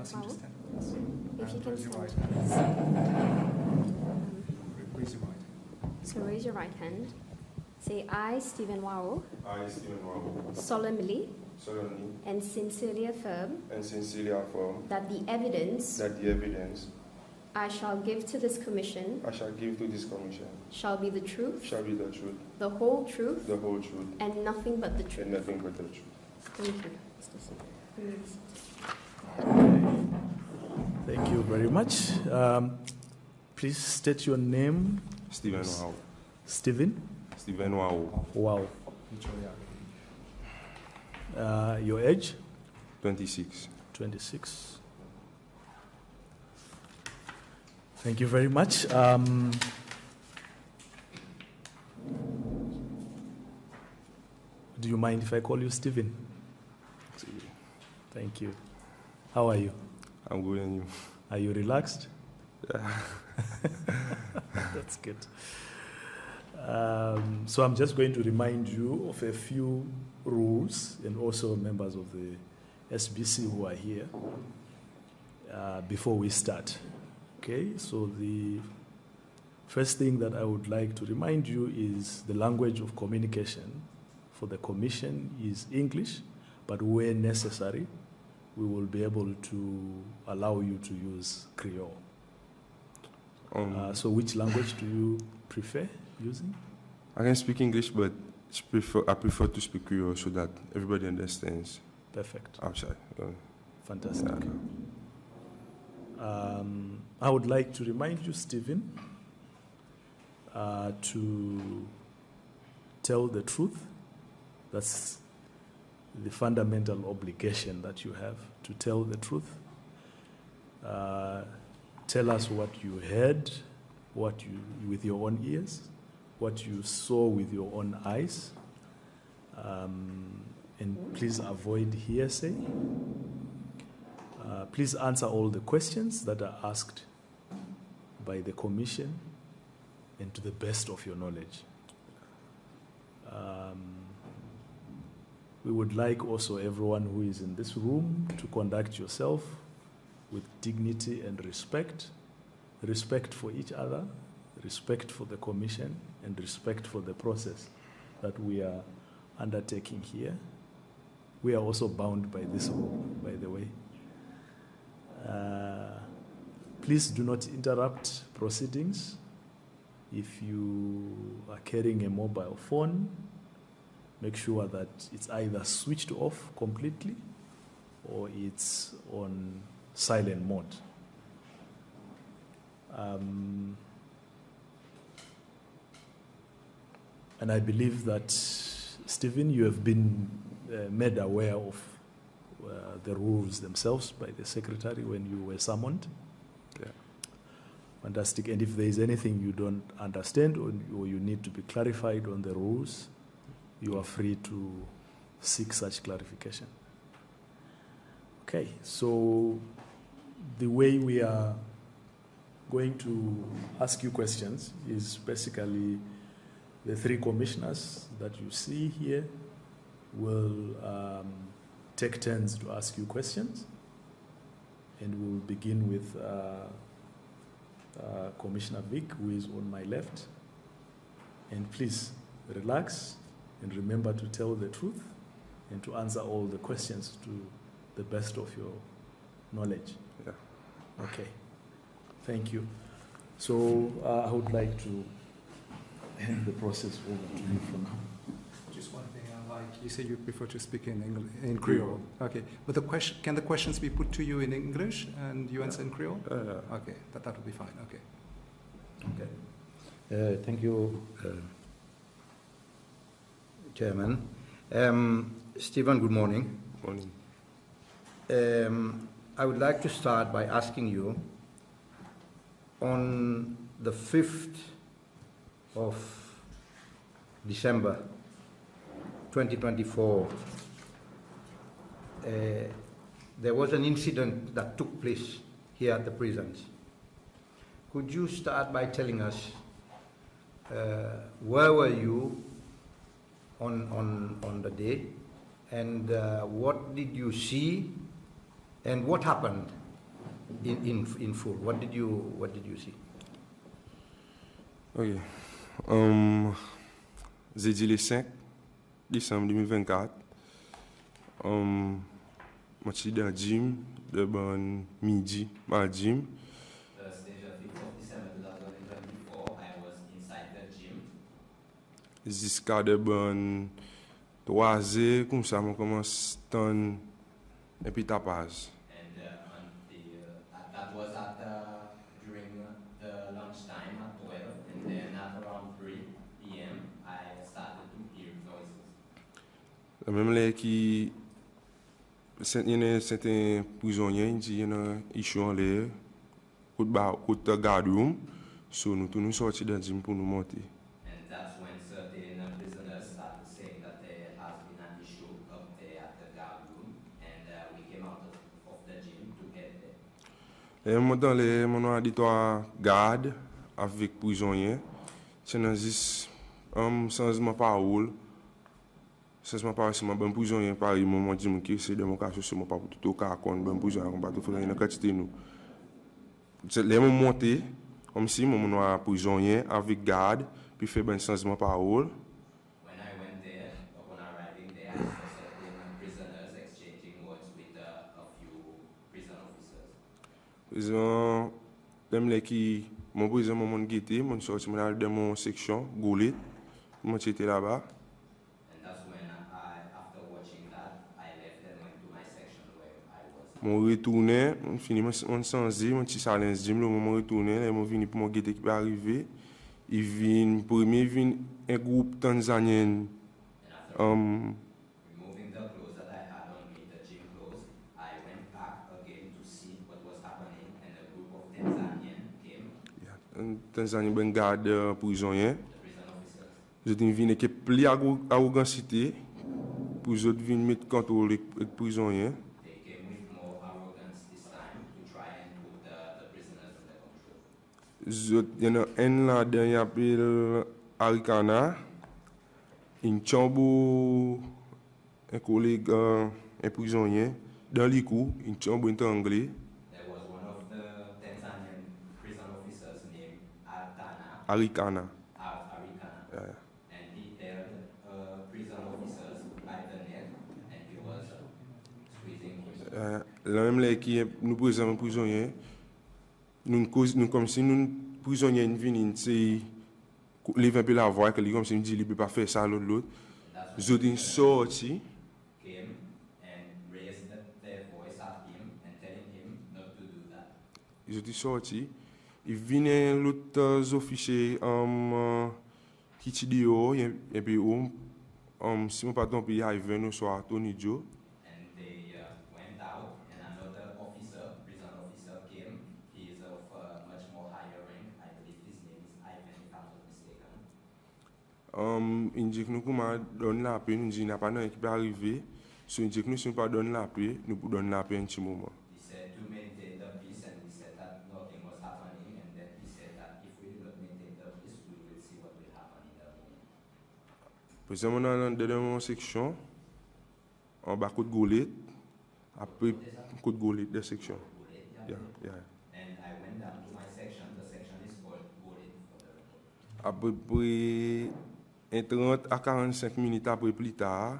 ask him to stand. If you can Raise your right stand, hand. Raise your right hand. So raise your right hand. Say, I, Stephen Wao, I, Stephen Wao, solemnly solemnly and sincerely affirm that the evidence I shall give to this commission shall be the truth, the whole truth, and nothing but the truth. Thank you. Thank you very much. Please state your name. Stephen Wao. Stephen Wao. Wow. Your age? 26. 26. Thank you very much. Do you mind if I call you Stephen? Thank you. How are you? I'm good, and you? Are you relaxed? Yeah. That's good. So I'm just going to remind you of a few rules, and also members of the SBC who are here, before we start. Okay, so the first thing that I would like to remind you is the language of communication for the commission is English, but where necessary, we will be able to allow you to use Creole. So which language do you prefer using? I can speak English, but I prefer to speak Creole so that everybody understands. Perfect. Outside. Fantastic. I would like to remind you, Stephen, to tell the truth. That's the fundamental obligation that you have, to tell the truth. Tell us what you heard, what you with your own ears, what you saw with your own eyes, and please avoid hearsay. Please answer all the questions that are asked by the commission and to the best of your knowledge. We would like also everyone who is in this room to conduct yourself with dignity and respect for each other, respect for the commission, and respect for the process that we are undertaking here. We are also bound by this rule, by the way. Please do not interrupt proceedings. If you are carrying a mobile phone, make sure that it's either switched off completely or it's on silent mode. And I believe that, Stephen, you have been made aware of the rules themselves by the secretary when you were summoned. Yeah. Fantastic. And if there is anything you don't understand or you need to be clarified on the rules, you are free to seek such clarification. Okay, so the way we are going to ask you questions is basically the three commissioners that you see here will take turns to ask you questions, and we'll begin with Commissioner Vic, who is on my left. And please relax and remember to tell the truth and to answer all the questions to the best of your knowledge. Yeah. Okay. Thank you. So I would like to hand the process over to you for now. Just one thing I like. You say you prefer to speak in Creole. Okay. But can the questions be put to you in English and you answer in Creole? Okay. That will be fine. Okay. Okay. Thank you, Chairman. Stephen, good morning. Morning. I would like to start by asking you, on the 5th of December 2024, there was an incident that took place here at the prisons. Could you start by telling us where were you on the day, and what did you see, and what happened in full? What did you see? Ok. J'ai dit le 5 décembre 2024. Je suis dans le gym, de bon midi, dans le gym. Thursday, the 5th of December 2024, I was inside the gym. Jusqu'à de bon 3 heures, comme ça, je commence à ton et puis tapage. And that was during the lunchtime at 12, and then at around 3 p.m. I started to hear noises. Même les qui. Il y a certains prisonniers qui disent qu'ils sont en l'air, côté garde room, so nous tous nous sortis dans le gym pour nous monter. And that's when certain prisoners started saying that there has been an issue up there at the guard room, and we came out of the gym to get there. Et moi dans les mon auditoire garde avec prisonniers, c'est juste changement parole. C'est ma part, c'est ma bonne prisonnier par le moment dit que c'est démocratie sur mon pas tout au cas qu'on bonne prisonnier on pas tout faire une quantité nous. C'est les moments monter comme si mon noir prisonnier avec garde puis fait ben changement parole. When I went there, upon arriving there, I saw certain prisoners exchanging words with a few prison officers. Ils ont les qui mon prison mon guetté mon sorti mon dans mon section Goulet moi j'étais là-bas. And that's when after watching that, I left and went to my section where I was. Mon retourné, on finit mon changé, mon petit silence gym, le moment retourné, ils m'ont venu pour mon guetté qui va arriver. Il vient premier vient un groupe tanzanien And after removing the clothes that I had on me, the gym clothes, I went back again to see what was happening, and a group of Tanzanians came, un tanzanien ben garde prisonnier. the prison officers. Je dis vient qui plus arrogancité pour les autres venir mettre contrôle les prisonniers. They came with more arrogance this time to try and put the prisoners under control. Il y en a un là-dedans qui s'appelle Arikana. Il chambo un collègue, un prisonnier, dans les coups, il chambo un anglais, There was one of the Tanzanian prison officers named Arikana, Arikana. and he held prison officers by the neck, and he was squeezing him. Là même là qui nous présente un prisonnier, nous comme si nous prisonniers viennent c'est lever un peu la voix que comme si nous dit il peut pas faire ça l'autre. That's Ils ont sorti. came and raised their voice at him and telling him not to do that. Ils ont sorti. Ils viennent l'autre officier qui te dit et puis si mon patron puis arrive nous soit Tony Joe. And they went out, and another officer, prison officer, came. He is of much more higher rank. I believe his name is Ivan, if I'm not mistaken. Il dit que nous comment donne la paix, nous dit n'a pas qui peut arriver. So il dit que nous si nous pas donne la paix, nous pour donner la paix un petit moment. He said to maintain the peace, and we said that nothing was happening, and then he said that if we do not maintain the peace, we will see what will happen in the moment. Puis on a dans mon section en bas côte Goulet, après côte Goulet de section. Yeah, yeah. And I went down to my section. The section is called Posée for the record. À peu près 30 à 45 minutes après plus tard,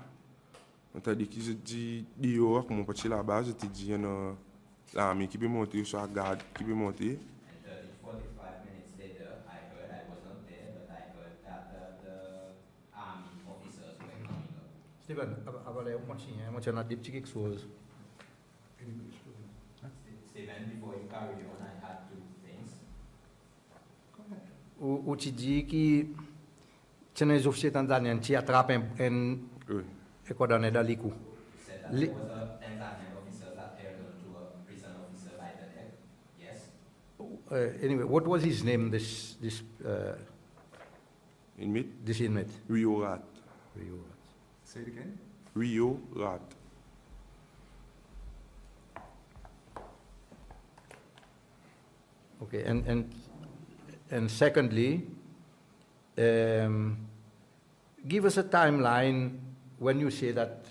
on t'a dit qu'ils se dit dehors, comme on partit là-bas, je te dis il y a l'armée qui peut monter, soit garde qui peut monter. And 45 minutes later, I heard, I was not there, but I heard that the army officers were coming up. Stephen, agora eu continuo na deep chick was. Stephen, before you carry on, I had two things. O te diz que tinha os oficiais tanzanianos te atrapam em Oui. Equador da Liku. You said that Li- there was a Tanzanian officer that held on to a prison officer by the neck. Yes? Anyway, what was his name? This inmate. Rio Rat. Say it again. Rio Rat. Okay, and secondly, give us a timeline when you say that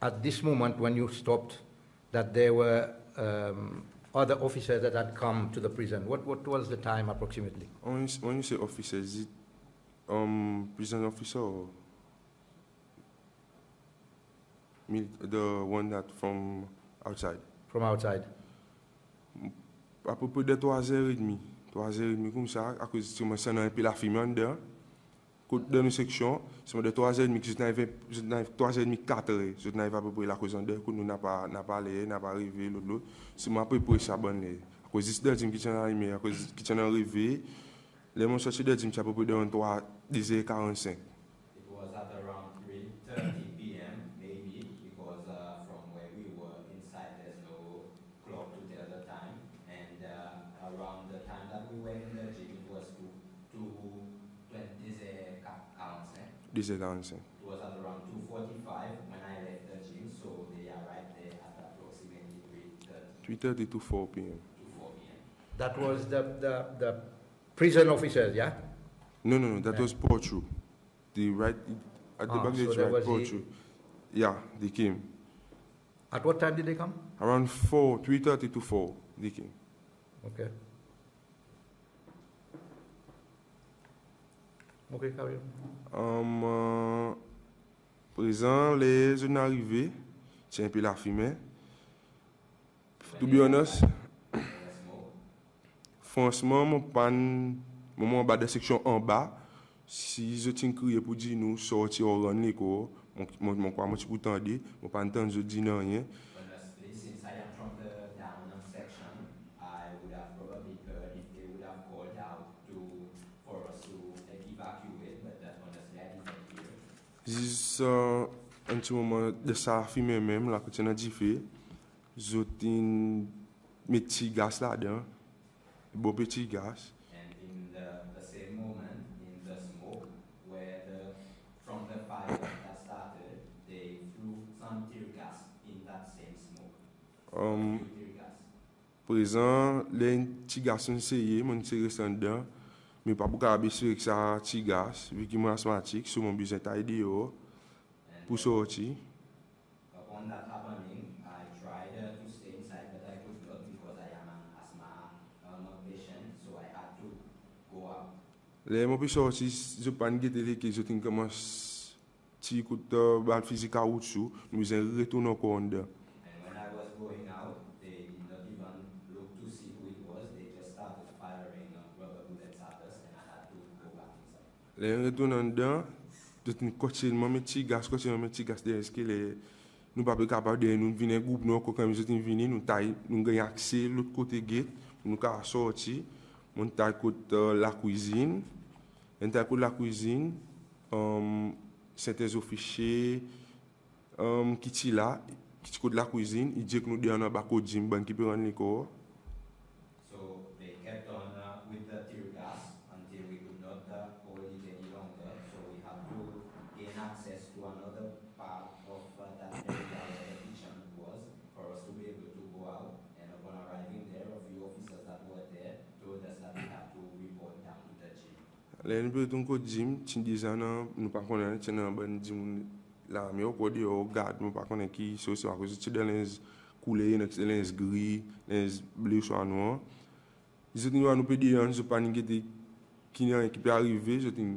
at this moment when you stopped, that there were other officers that had come to the prison? What was the time approximately? When you say officers, is it prison officer or the one that from outside? From outside? À peu près de 3h30. 3h30 comme ça, à cause de ça, on a un peu la fille en dedans. Dans une section, c'est de 3h30 que je n'avais 3h30, 4h. Je n'avais à peu près la cause en dedans, que nous n'a pas allé, n'a pas arrivé, l'autre. C'est à peu près ça, bonne. À cause de ça, qui tient arrivé, à cause qui tient arrivé, les gens sortis de Jim, c'est à peu près de 10h45. It was at around 3:30 p.m. maybe, because from where we were inside, there's no clock to tell the time. And around the time that we were in the gym, it was 10h45. It was at around 2:45 when I left the gym, so they arrived there at approximately 3:30 3:30 to 4 p.m. to 4 p.m. That was the prison officers, yeah? No, that was Portru. The right, at the back, so it's there right, was Portru. Yeah, they came. At what time did they come? Around 3:30 to 4, they came. Okay. Okay, carry on. Présent, les jeunes arrivés, c'est un peu la fumée. To be honest, franchement, mon en bas de section en bas, si je tiens crier pour dire nous sortir au run l'école, mon quoi, moi tu peux t'entendre, mon pas entendre je dis non rien. Honestly, since I am from the down section, I would have probably heard if they would have called out for us to evacuate, but honestly, I didn't hear. Juste un petit moment de ça fumée même, là, que tu as dit fait, je tiens mes petits gaz là-dedans, beau petit gaz. And in the same moment, in the smoke, where from the fire that started, they threw some tear gas in that same smoke. Tear gas. Présent, les petits garçons essayent, mon tiré dedans, mais pas beaucoup abaisser avec ça petit gaz, vu qu'il est asthmatique, sur mon besoin d'aide pour sortir. Upon that happening, I tried to stay inside, but I could not because I am an asthma patient, so I had to go out. Les mon puis sortir, je pas guetter les que je tin commence petit coup de balle physique à outsou, nous retourner encore en dedans. And when I was going out, they did not even look to see who it was. They just started firing rubber bullets at us, and I had to go back inside. Les retourner en dedans, je tin continuellement mes petits gaz derrière ce que nous pas capable de nous venir groupe nous quand je tin venir nous taille nous gagne accès l'autre côté gate nous ca sortir mon taille côté la cuisine entre côté la cuisine certains officiers qui ti là qui côté la cuisine il dit que nous dans bas côté gym ban qui peut rendre les corps. So they kept on with the tear gas until we could not hold it any longer. So we had to gain access to another part of that area where the kitchen was for us to be able to go out. And upon arriving there, a few officers that were there told us that we had to report down to the gym. Les nous peut donc gym tin disant nous pas connaître c'est dans ban gym là mais au côté au garde nous pas connaître qui c'est à cause de dans les coulées dans les gris les bleu soit noir. Je nous peut dire je pas n'inquiéter qui peut arriver je tin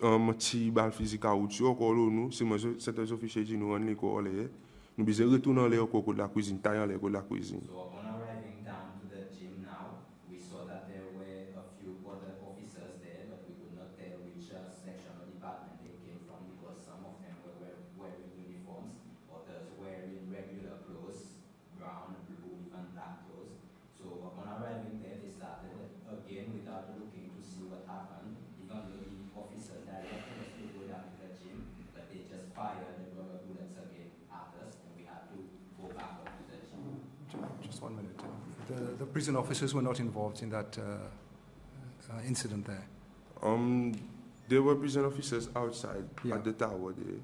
un petit balle physique à outsou encore nous c'est moi certains officiers dit nous rendre l'école nous besoin retourner les au côté de la cuisine tailler les côté de la cuisine. So upon arriving down to the gym now, we saw that there were a few other officers there, but we could not tell which section or department they came from because some of them were wearing uniforms, others wearing regular clothes, brown, blue, even black clothes. So upon arriving there, they started again without looking to see what happened, even though the officers directed us to go down to the gym, but they just fired the rubber bullets again at us, and we had to go back up to the gym. Just 1 minute. The prison officers were not involved in that incident there. There were prison officers outside Yeah. at the tower there.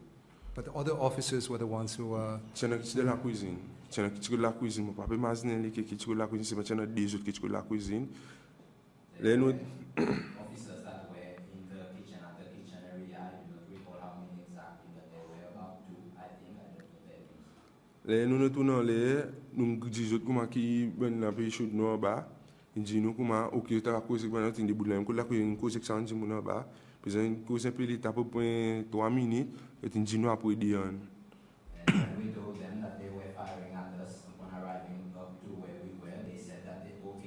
But the other officers were the ones who were... Tiens de la cuisine. Tiens de la cuisine. Mon papa imagine qui de la cuisine, c'est pas tiens des autres qui de la cuisine. Les nous Officers that were in the kitchen at the kitchen area, I do not recall how many exactly, but there were about two, I think, I don't know their names. Les nous retournons les nous disons comment qui ben na pays chaud non bas. Ils disent nous comment OK tu as causé pendant une début là que la une cause que ça dit mon bas. Puis une cause un peu l'état pour 3 minutes et ils disent nous après dire. And when we told them that they were firing at us upon arriving up to where we were, they said that they would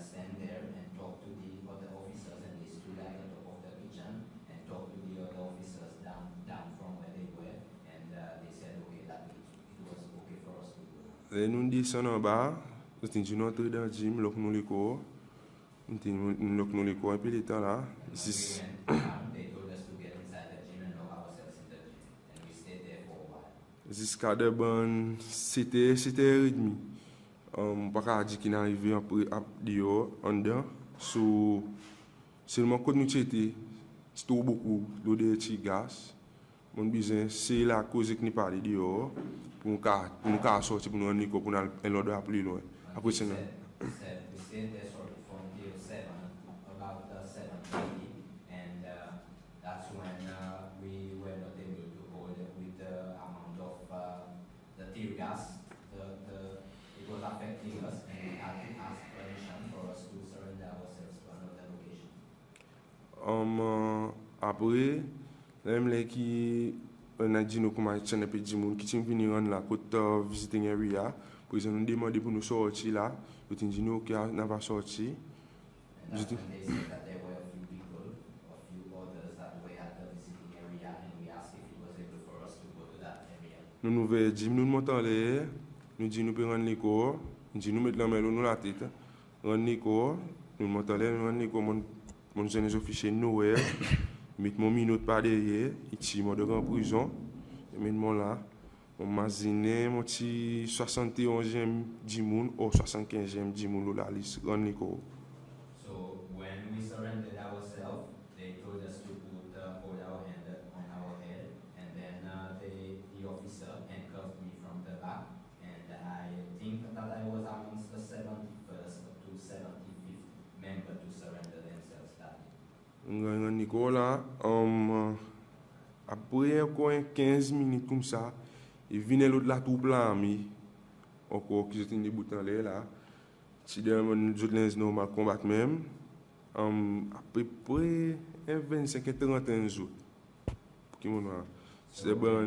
stand there and talk to the other officers, and they stood at the top of the kitchen and talked to the other officers down from where they were, and they said that it was okay for us to go. Les nous dit ça en bas, ils disent nous entrer dans gym, lock nous les cours. Nous lock nous les cours et puis l'état là. When we went down, they told us to get inside the gym and lock ourselves in the gym, and we stayed there for a while. Jusqu'à de bon 7h30. Pas qu'à dire qu'il est arrivé après dehors en dedans so seulement quand nous étions c'était beaucoup l'eau de petit gaz mon besoin c'est la cause qui n'est pas dehors pour nous sortir pour nous rendre pour nous aller l'autre plus loin après c'est We stayed there sort of from till 7, about 7:30, and that's when we were not able to hold with the amount of the tear gas. It was affecting us, and we had to ask permission for us to surrender ourselves to another location. Après même les qui on a dit nous comment on a dit moun qui sont venus rendre la côte visiting area pour ils nous demander pour nous sortir là ils ont dit nous OK on va sortir. And that's when they said that there were a few people, a few others that were at the visiting area, and we asked if it was able for us to go to that area. Nous nous veillons, dit nous montons les, nous dit nous pouvons rendre les corps, nous dit nous mettre la main dans la tête, rendre les corps, nous montons les, nous rendre les corps, mon jeune officier nowhere, mettre mon minute par derrière, il tire moi devant prison, et mettre moi là, mon mazine, mon petit 71e dimoun ou 75e dimoun là, rendre les corps. So when we surrendered ourselves, they told us to hold our hand on our head, and then the officer handcuffed me from the back, and I think that I was amongst the 71st to 75th member to surrender themselves that day. Nicolas, après encore 15 minutes comme ça, il venait l'autre là tout blanc, encore qui étaient des boutons là. Si nous autres normal combattre même, à peu près 25 et 30 jours. Qui m'ont c'est bon. 15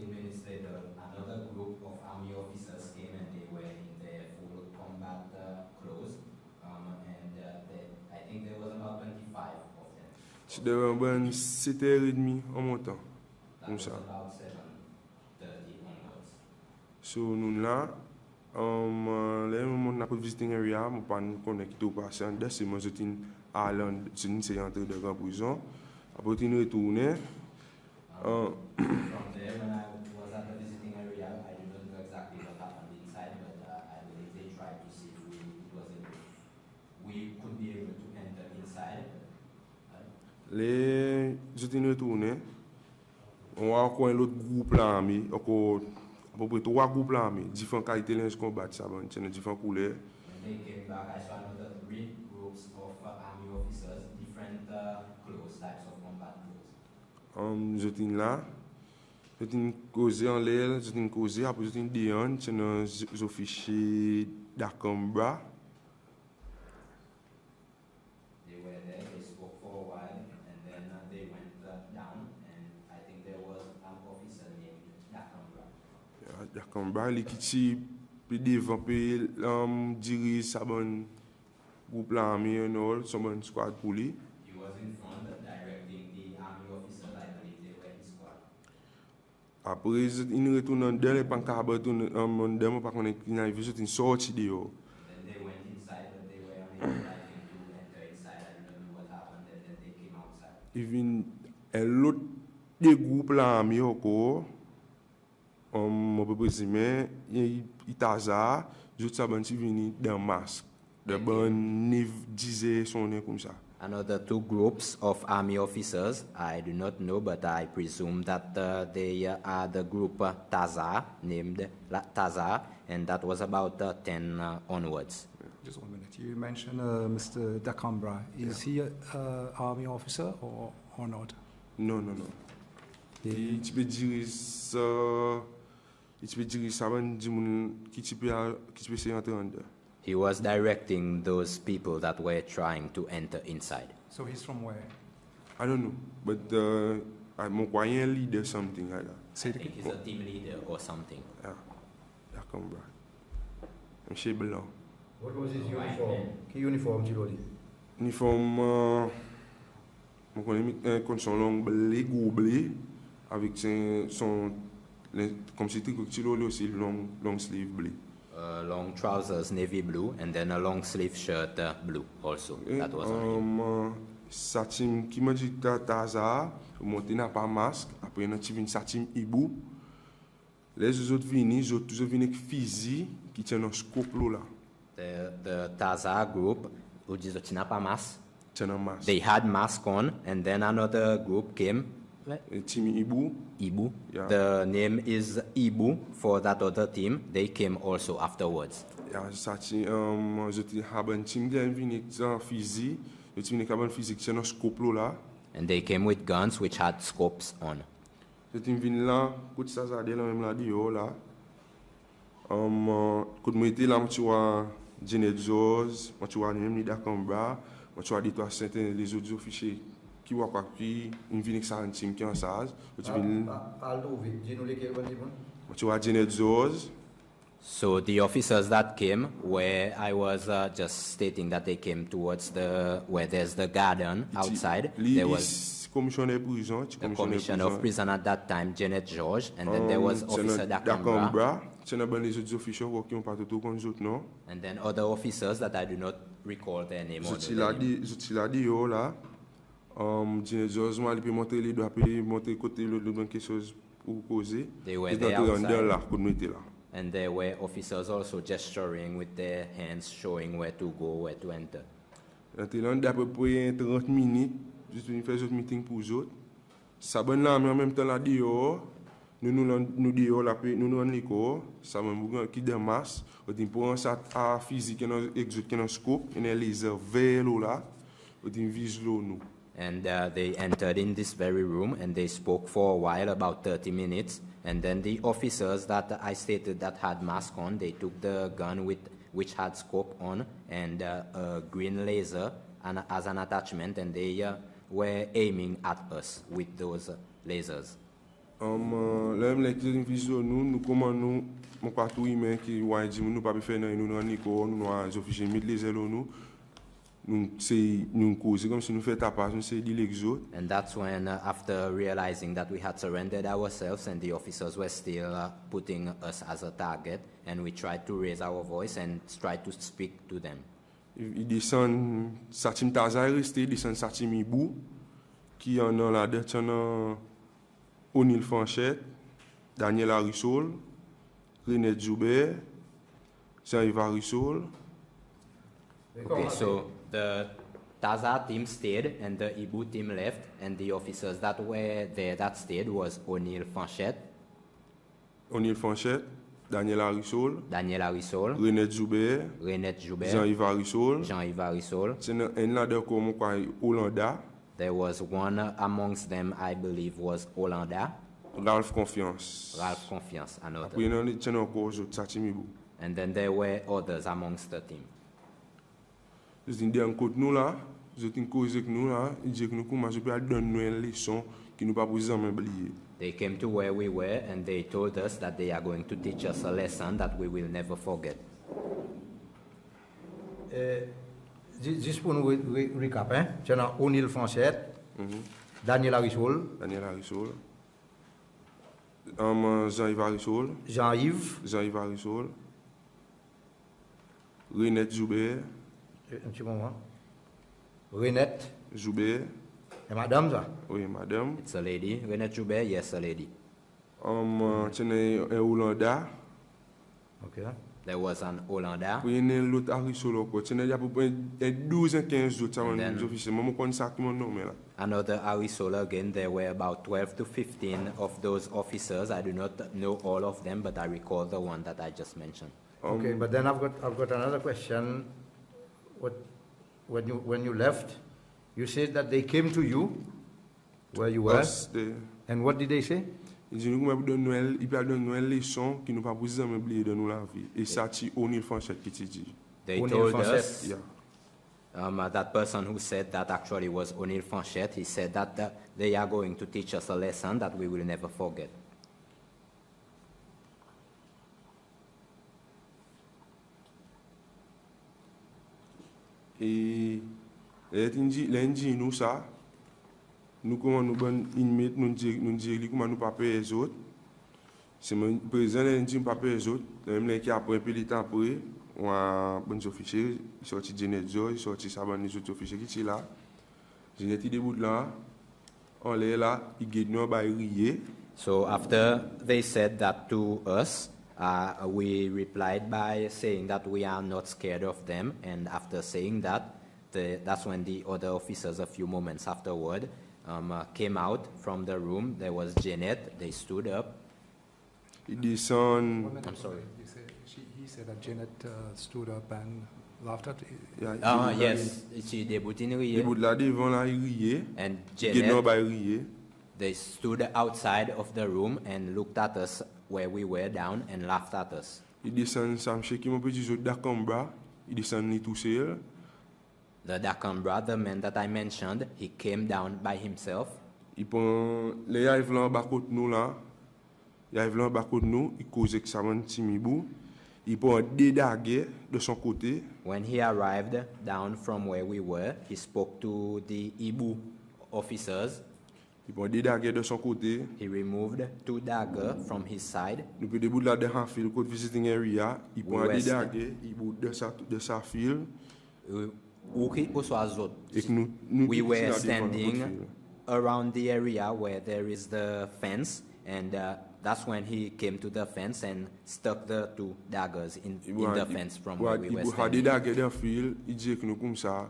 minutes later, another group of army officers came, and they were in their full combat clothes, and I think there was about 25 of them. C'est bon 7h30 en montant. That Comme was ça. about 7:30 onwards. So nous là, les moments n'a pas visiting area, moi pas connecté au patient, c'est moi j'étais à Londres, c'est entré dans la prison. Après tu retourné. From there, when I was at the visiting area, I do not know exactly what happened inside, but I believe they tried to see if we could be able to enter inside. Les j'étais retourné. On a encore un autre groupe là, encore à peu près 3 groupes là, différentes qualités de combat, ça va, c'est différentes couleurs. When they came back, I saw another 3 groups of army officers, different clothes, types of combat clothes. J'étais là, j'étais causé en l'air, j'étais causé, après j'étais dehors, c'est un officier d'Akambra. They were there, they spoke for a while, and then they went down, and I think there was an officer named Nakambra. D'Akambra, il qui puis devant puis dirige sa bonne groupe là, son bonne squad pour lui. He was in front, directing the army officers. I believe they were his squad. Après, il retourne dans les pancartes, dans par contre, il a vu une sortie dehors. And then they went inside, but they were unable, I think, to enter inside. I don't know what happened, and then they came outside. Il vient l'autre des groupes là, encore. On peut présumer, il taza, juste ça, ben, il vient dans masque. De bon, il disait son nom comme ça. Another 2 groups of army officers, I do not know, but I presume that they are the group Taza, named Taza, and that was about 10 onwards. Just 1 minute. You mentioned Mr. Dakambra. Is he an army officer or not? Non. Il peut dire ça, il peut dire ça va dire moun qui peut essayer d'entrer en dedans. He was directing those people that were trying to enter inside. So he's from where? I don't know, but mon croyant leader something like that. Say I it think again. he's a team leader or something. Yeah, comme bra. Monsieur blanc. What was his White uniform? man. Quel uniforme tu l'as dit? Uniforme, mon connais comme son long blé, gros blé, avec son comme c'était que tu l'as aussi long sleeve blé. Long trousers, navy blue, and then a long sleeve shirt, blue also. That was on him. Satim qui m'a dit Taza, monter n'a pas masque, après on a tiré une satim hibou. Les autres venus, tous venus avec fusil qui tient un scope là. The Taza group, which is Chinapamas, Tient un masque. they had mask on, and then another group came, Team hibou, Ibu. Yeah. The name is Ibu for that other team. They came also afterwards. ja satim autres haben team qui venu avec fusil, ils venu avec un fusil qui tient un scope là. And they came with guns which had scopes on. Je suis venu là, quand ça a là même là dio là. Quand moi était là, tu vois Janet George, tu vois même Nida Cambra, tu vois des trois certains les autres officiers qui voient quoi qui une vient avec ça un team qui en sage. Tu Parle vite, dis-nous lesquels vous dites. tu vois Janet George, So the officers that came, where I was just stating that they came towards where there's the garden outside, there was commissionnaire prison, tu the commissioner of prison at that time, Janet George, and then there was Officer Dakambra, Dakambra, tu n'as pas les autres officiers qui ont pas tout comme les autres non. and then other officers that I do not recall their name. or Je their name. suis là dio là. Janet George moi il peut monter les doigts puis monter côté le quelque chose pour causer. They were Et there dans outside. là quand nous était là. And there were officers also gesturing with their hands, showing where to go, where to enter. On était là d'à peu près 30 minutes, juste une faire autre meeting pour eux autres. Ça bonne là, mais en même temps là dehors, nous dehors là, nous en l'école, ça même qui de masse, on dit pour ça à physique, on exote un scope, on a laser vers là, on dit vise nous. And they entered in this very room and they spoke for a while, about 30 minutes. And then the officers that I stated that had mask on, they took the gun which had scope on and a green laser as an attachment, and they were aiming at us with those lasers. Là même les qui vise nous commandons mon partout humain qui va dire nous pas faire nous en l'école, nous officiers mettre les ailes nous. Nous causer comme si nous faisons tapage, nous c'est l'exode. And that's when, after realizing that we had surrendered ourselves and the officers were still putting us as a target, and we tried to raise our voice and tried to speak to them. Il descend Satim Taza est resté, il descend Satim Ibou, qui en a là-dedans, tu en as O'Neill Fanchette, Daniel Harissol, René Joubert, Jean-Yves Harissol. Okay, so the Taza team stayed and the Ibu team left, and the officers that were there that stayed was O'Neill Fanchette, O'Neill Fanchette, Daniel Harissol, Daniel Harissol, René Joubert, Renette Joubert, Jean-Yves Harissol. Jean-Yves Harissol. C'est un là-dedans comme quoi Hollanda, There was one amongst them, I believe, was Hollanda, Ralph Confiance. Ralph Confiance, another. Après, il y en a encore autres, Satim Ibou. And then there were others amongst the team. Je dis, en côté nous là, je dis cause avec nous là, il dit que nous commençons à donner une leçon qui nous pas pour jamais oublier. They came to where we were and they told us that they are going to teach us a lesson that we will never forget. Juste pour nous recap, hein? Tu as O'Neill Fanchette, Daniel Harissol, Daniel Harissol, Jean-Yves Harissol, Jean-Yves, Harissol, Renette Joubert, un petit moment, Renette, Joubert, et madame ça? oui madame, It's a lady. Renette Joubert, yes, a lady. tu as un Hollanda, Ok. There was an Hollanda. puis il y a l'autre Harissol encore, tu as à peu près 12 à 15 autres, ça And va then- nous officiers, moi je connais ça qui mon nom là. Another Arisola again. There were about 12 to 15 of those officers. I do not know all of them, but I recall the one that I just mentioned. Okay, but then I've got another question. When you left, you said that they came to you where you were, Us, and what did they say? Il dit nous donne Noël, il peut donner une leçon qui nous pas pour jamais oublier dans nous la vie. Et ça c'est O'Neill Fanchette qui dit. They O'Neill told Fanchette. us, Yeah. that person who said that actually was O'Neill Fanchette. He said that they are going to teach us a lesson that we will never forget. Et lundi nous ça nous comment nous bonne inmate nous dire comment nous pas payer les autres. C'est mon président lundi pas payer les autres. Même qui après un peu de temps après on a bon officier sorti Janet George sorti ça bon les autres officiers qui là. Janet il debout là. On est là, il guide nous ba rier. So after they said that to us, we replied by saying that we are not scared of them. And after saying that, that's when the other officers, a few moments afterward, came out from the room. There was Janet. They stood up. Il descend. I'm sorry. He said that Janet stood up and laughed at Yes, she debuted in Il bout là devant là il riait. And Guide nous Janet, ba rier. they stood outside of the room and looked at us where we were down and laughed at us. Il descend ça monsieur qui mon petit jeu d'Akambra, il descend ni tout seul. The Dakambra, the man that I mentioned, he came down by himself. Il prend les arrive là en bas côté nous là. Il arrive là en bas côté nous, il cause que ça man timibou. Il prend des dagues de son côté. When he arrived down from where we were, he spoke to the Ibu officers. Il prend des dagues de son côté. He removed 2 daggers from his side. Nous peut debout là de en fil côté visiting area, il prend Oui, des c'est- dagues, il bout de sa fil et que nous We tous were là devant notre standing fil. around the area where there is the fence, and that's when he came to the fence and stuck the 2 daggers in the fence from where we were Il a des standing. dagues de fil, il dit que nous comme ça,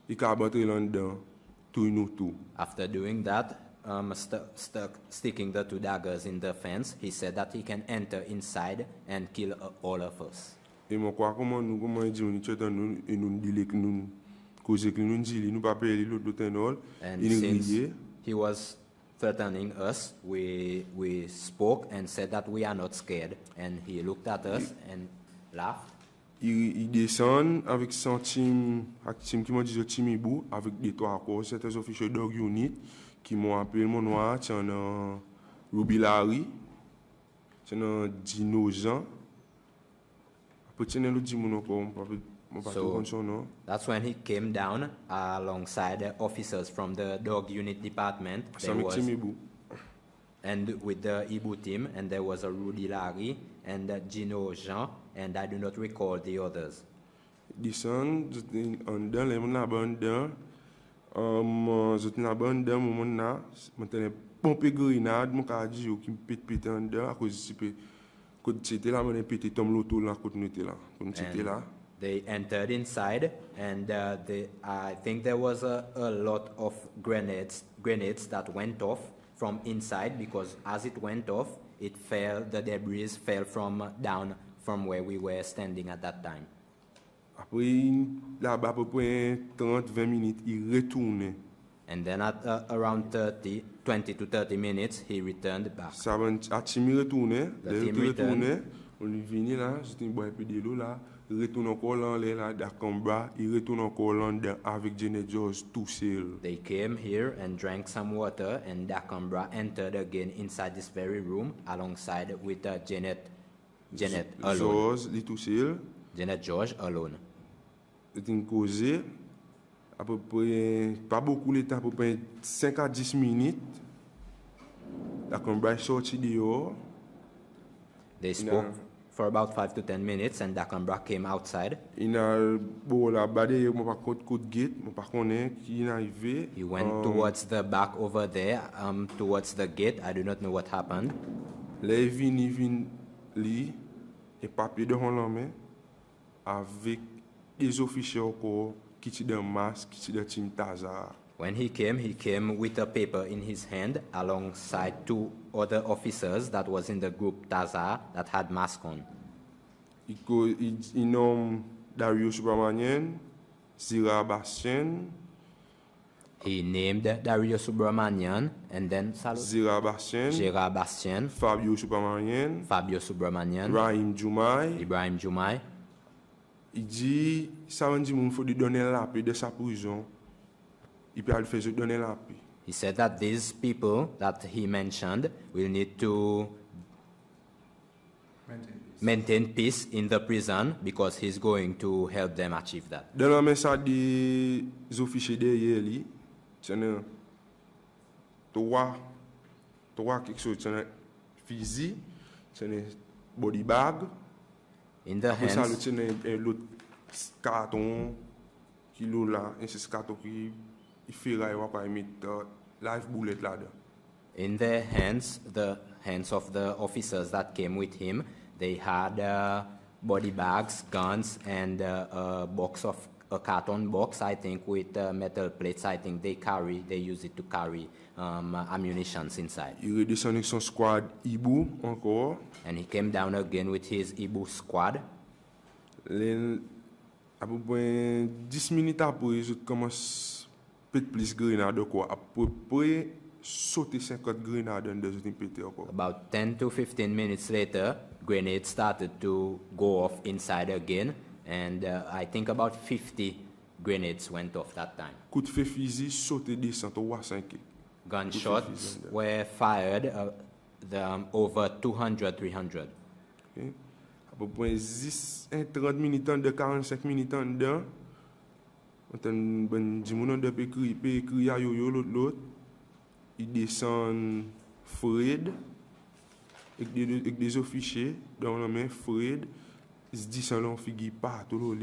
il a battu là dedans, tout nous tout. After doing that, sticking the 2 daggers in the fence, he said that he can enter inside and kill all of us. Et moi quoi comment dit nous tchète nous et nous dit que nous cause que nous dit nous pas payer l'autre tenol, And il since riait. he was threatening us, we spoke and said that we are not scared. And he looked at us and laughed. Il descend avec son team qui m'a dit Timibou avec des 3 corps, certains officiers dog unit qui m'ont appelé mon noir, c'est un Ruby Larry, c'est un Dino Jean. Après c'est un autre mon encore, mon pas trop son nom. That's when he came down alongside the officers from the dog unit department. C'est There avec was, Timibou. and with the Ibu team, and there was a Rudy Larry and Gino Jean, and I do not recall the others. Descend en dedans les mon là en dedans. Je na ban dedans mon là, maintenant pompe grenade mon ka dit qui me pète en dedans à cause de quand c'était là mon pété tombe l'auto là quand nous était là. Quand c'était là. They entered inside, and I think there was a lot of grenades that went off from inside, because as it went off, the debris fell down from where we were standing at that time. Après là-bas à peu près 30-20 minutes, il retournait. And then at around 20 to 30 minutes, he returned back. Ça va à Timi retourner, The team retourner, on est venu là, j'étais boire un peu de l'eau là, il retourne encore là d'Akamba, il retourne encore là avec Janet George tout seul. They came here and drank some water, and Dakambra entered again inside this very room alongside with Janet alone. George, il tout seul. Janet George alone. C'est une causée à peu près pas beaucoup de temps, à peu près 5 à 10 minutes. Dakamba est sorti dehors. They spoke for about 5 to 10 minutes, and Dakambra came outside. Il a bon là-bas derrière mon par contre côte gate, mon par connaît qui est arrivé. He went towards the back over there, towards the gate. I do not know what happened. Là il vient li et papier devant la main avec des officiers encore qui sont dans masque, qui sont dans team Tazar. When he came with a paper in his hand alongside 2 other officers that was in the group Taza that had mask on. Il nomme Dario Subramanian, Zira Bastien, He named Dario Subramanian and then Zira Bastien, Gérard Bastien, Fabio Subramanian, Fabio Subramanian, Rahim Jumai. Ibrahim Jumai. Il dit, ça veut dire qu'il faut lui donner la paix de sa prison. Il peut aller faire donner la paix. He said that these people that he mentioned will need to maintain peace in the prison because he's going to help them achieve that. Dans le message des officiers derrière lui, c'est un trois quelque chose, c'est un fusil, c'est un body bag. In the Après ça, hands, c'est un l'autre carton qui est là, et c'est ce carton qui fait là, il va pas mettre live bullet là-dedans. in the hands of the officers that came with him, they had body bags, guns, and a carton box, I think, with metal plates. I think they use it to carry ammunitions inside. Il redescend avec son squad Ibu encore. And he came down again with his Ibu squad. À peu près 10 minutes après, ils commencent à péter plus de grenades quoi. À peu près sauter 50 grenades dans des autres péter encore. About 10 to 15 minutes later, grenades started to go off inside again, and I think about 50 grenades went off that time. Coup de feu fusil sauter descend 3-5. Gunshots were fired over 200, 300. Okay. À peu près 30 minutes de 45 minutes dedans. On ben dit mon de écrit à yo l'autre. Il descend Fred avec des officiers dans la main Fred. Il dit ça l'on figure partout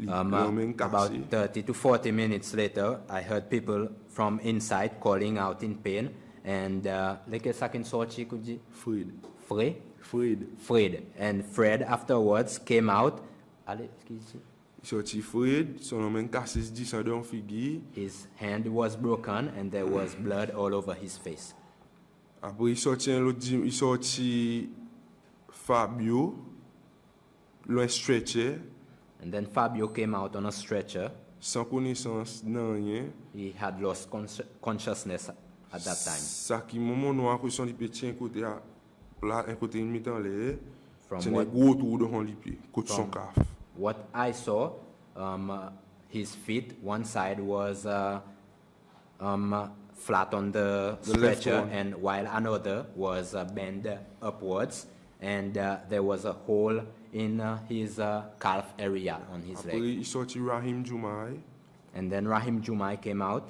About 30 to 40 minutes later, I heard people from inside calling out in pain, and Fred. And Fred afterwards came out. His hand was broken and there was blood all over his face. Après, il sorti Fabio, le stretcher. And then Fabio came out on a stretcher. Sans connaissance, non rien. He had lost consciousness at that time. Ça qui moment noir que son petit un côté à là un côté mi-temps l'air. From C'est un gros tour de son lipied, côté son caf. What I saw, his feet, one side was flat on the stretcher, and while another was bent upwards, and there was a hole in his calf area on his Après, leg. il sorti Rahim Jumai. And then Rahim Jumai came out.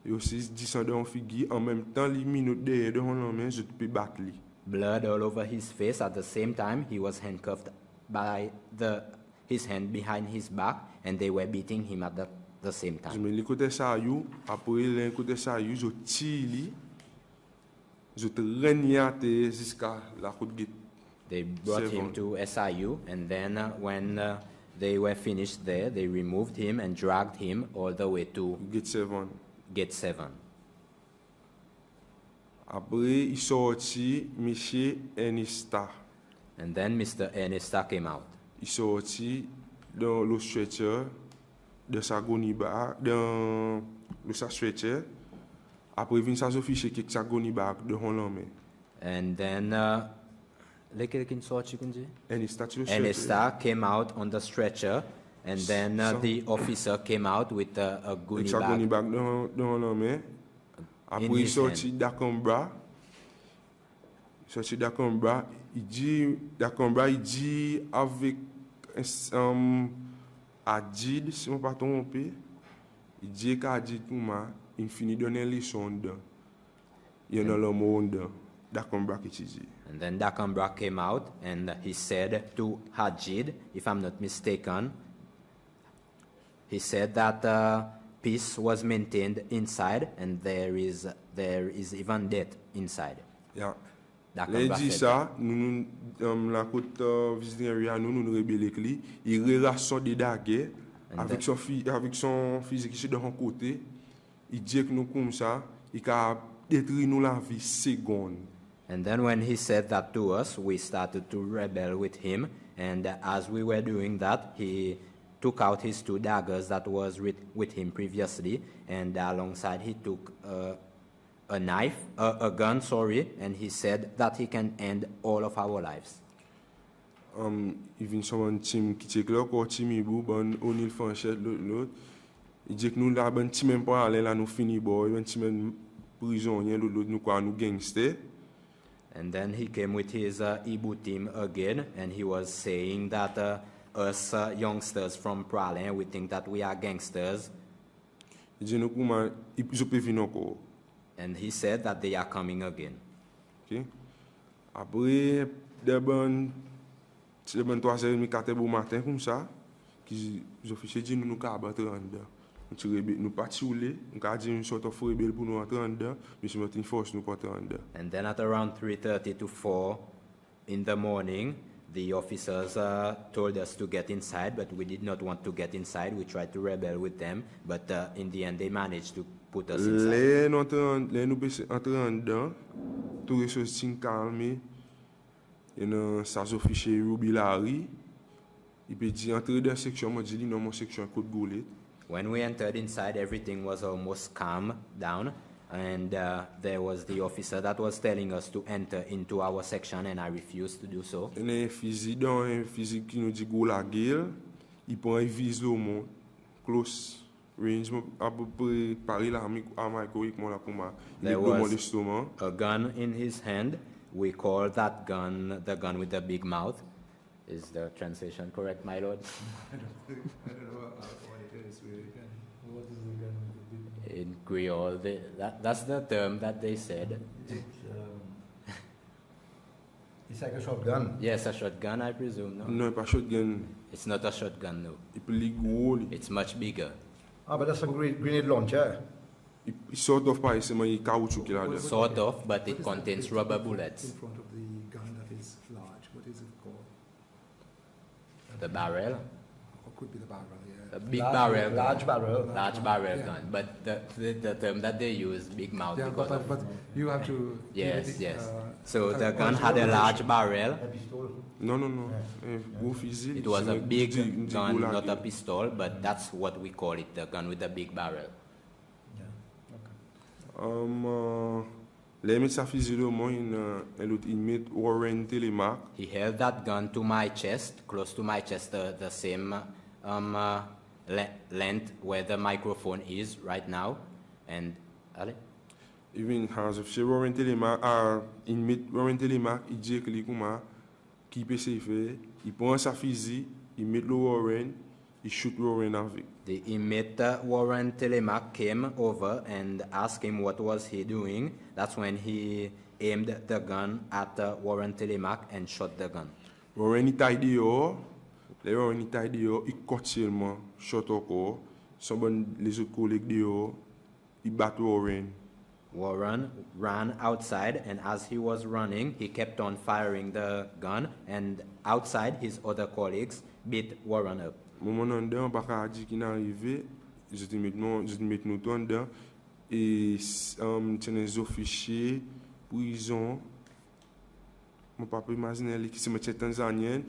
Et aussi descendait en figure en même temps les minutes derrière de son main je peux battre lui. Blood all over his face. At the same time, he was handcuffed by his hand behind his back, and they were beating him at the same Je time. me les côté ça you après les côté ça you je tire lui. Je te reniate jusqu'à la côte gate. They brought him to SIU, and then when they were finished there, they removed him and dragged him all the way to Gate 7. Gate 7. Après, il sorti Monsieur Ernesta. And then Mr. Ernesta came out. Il sorti dans le stretcher de sa goniba, dans le sa stretcher. Après, il vient sa officier qui sa goniba de Hollande. And then Ernesta Ernesta came out on the stretcher, and then the officer came out with a goodie sa bag. goniba de Hollande. Après, il his sorti d'Akambra. Sorti d'Akambra, il dit avec Adid, si je ne me trompe, il dit qu'Adid pour moi, il finit de donner les leçons dedans. Il y en a le monde d'Akambra qui dit. And then Dakambra came out, and he said to Hajid, if I'm not mistaken, he said that peace was maintained inside, and there is even death inside. Yeah. Dakambra Il dit said ça, nous, la côte visitée, nous rebelles avec lui, il relation des dagues avec son physique qui est de son côté, il dit que nous comme ça, il a détruit nous la vie seconde. And then when he said that to us, we started to rebel with him, and as we were doing that, he took out his 2 daggers that was with him previously, and alongside he took a gun, and he said that he can end all of our lives. Even someone team qui check là encore team ibu bon on il fanchette l'autre il dit que nous là ben team même pas aller là nous fini boy ben team prisonnier l'autre nous quoi nous gangster. And then he came with his Ibu team again, and he was saying that us youngsters from Pralin, we think that we are gangsters. Il dit nous comment ils peuvent venir encore. And he said that they are coming again. OK. Après des bonnes 3h30 4h du matin comme ça qui les officiers dit nous ca battre en dedans. Nous pas tirer, nous ca dire une sorte de rebelle pour nous entrer en dedans, mais c'est notre force nous porter en dedans. And then at around 3:30 to 4 in the morning, the officers told us to get inside, but we did not want to get inside. We tried to rebel with them, but in the end they managed to put us inside. Les nous entrer en dedans, tout les choses calme. Et dans sa officier Ruby Larry, il peut dire entrer dans la section, moi dit non mon section côte Goulet. When we entered inside, everything was almost calm down, and there was the officer that was telling us to enter into our section, and I refused to do so. Il y a un physique qui nous dit go la gueule, il prend un vise au monde, close range, à peu près pareil là, la combat. There was a gun in his hand. We call that gun the gun with the big mouth. Is the translation correct, my lord? I don't know what it is really. What is the gun with the big mouth? In Creole, that's the term that they said. It's like a shotgun. Yes, a shotgun, I presume, no? Non, pas shotgun. It's not a shotgun, no. Il peut les gros. It's much bigger. Ah, but that's a grenade launcher. Il sort of pas, c'est un caoutchouc qu'il a dedans. Sort of, but What it is contains that? rubber In bullets. front of the gun that is large. What is it called? The barrel, Or could be the barrel, yeah. a big barrel gun. Large barrel. Large barrel Yeah. gun, but the term that they use, big mouth, Yeah, because of, but you have to... yes, the, yes. uh, So the uh, gun had a large barrel. A pistol. Non. Un gros fusil. It was c'est a big dit gun, go la not a gueule. pistol, but that's what we call it, the gun with the big barrel. Les mettre sa fusil au moins il met Warren Telemark. He held that gun to my chest, close to my chest, the same length where the microphone is right now. And, allez? Even has of Warren Telemark, il met Warren Telemark, il dit que les comment qui peut se faire, il prend sa fusil, il met le Warren, il shoot Warren avec. The inmate Warren Telemark came over and asked him what was he doing. That's when he aimed the gun at Warren Telemark and shot the gun. Warren il taille dehors, les Warren il taille dehors, il cote seulement, shot encore, son bon les autres collègues dehors, il bat Warren. Warren ran outside, and as he was running, he kept on firing the gun, and outside his other colleagues beat Warren up. Moment en dedans, pas qu'à dire qu'il est arrivé, je te mets nous tout en dedans, et tiens les officiers, prison, mon papa imagine qui c'est monsieur tanzanien,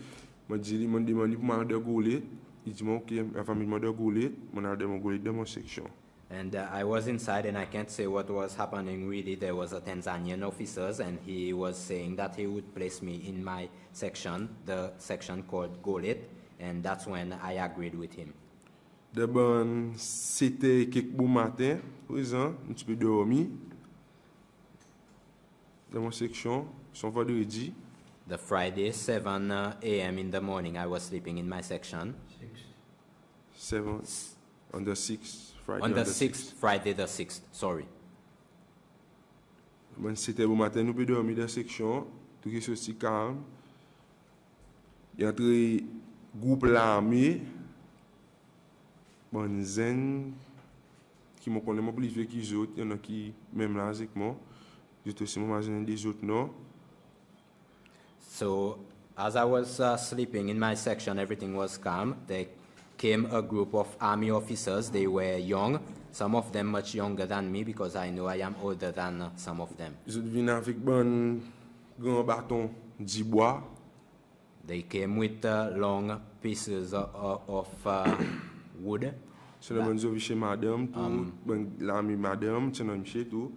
m'a dit m'a demandé pour m'en de Goulet, il dit OK, la famille m'a de Goulet, mon a de mon Goulet dans mon section. And I was inside, and I can't say what was happening really. There was a Tanzanian officer, and he was saying that he would place me in my section, the section called Golet, and that's when I agreed with him. De bon, c'était quelques bon matin, présent, un petit peu dormi, dans mon section, son vendredi. The Friday, 7 a.m. in the morning, I was sleeping in my section. 7th, on the 6th, Friday. On the 6th, Friday the 6th, sorry. Bon, c'était bon matin, nous pouvons dormir dans la section, tout est aussi calme. Il y a un groupe l'armée, bon, zen, qui me connaît, mon plus vieux qui les autres, il y en a qui, même là, avec moi, je suis aussi imaginer des autres, non. So, as I was sleeping in my section, everything was calm. There came a group of army officers. They were young, some of them much younger than me, because I know I am older than some of them. Je viens avec bon grand bâton 10 bois. They came with long pieces of wood. Se nan zo vi chez madame, tout, ben l'ami madame, se nan chez tout,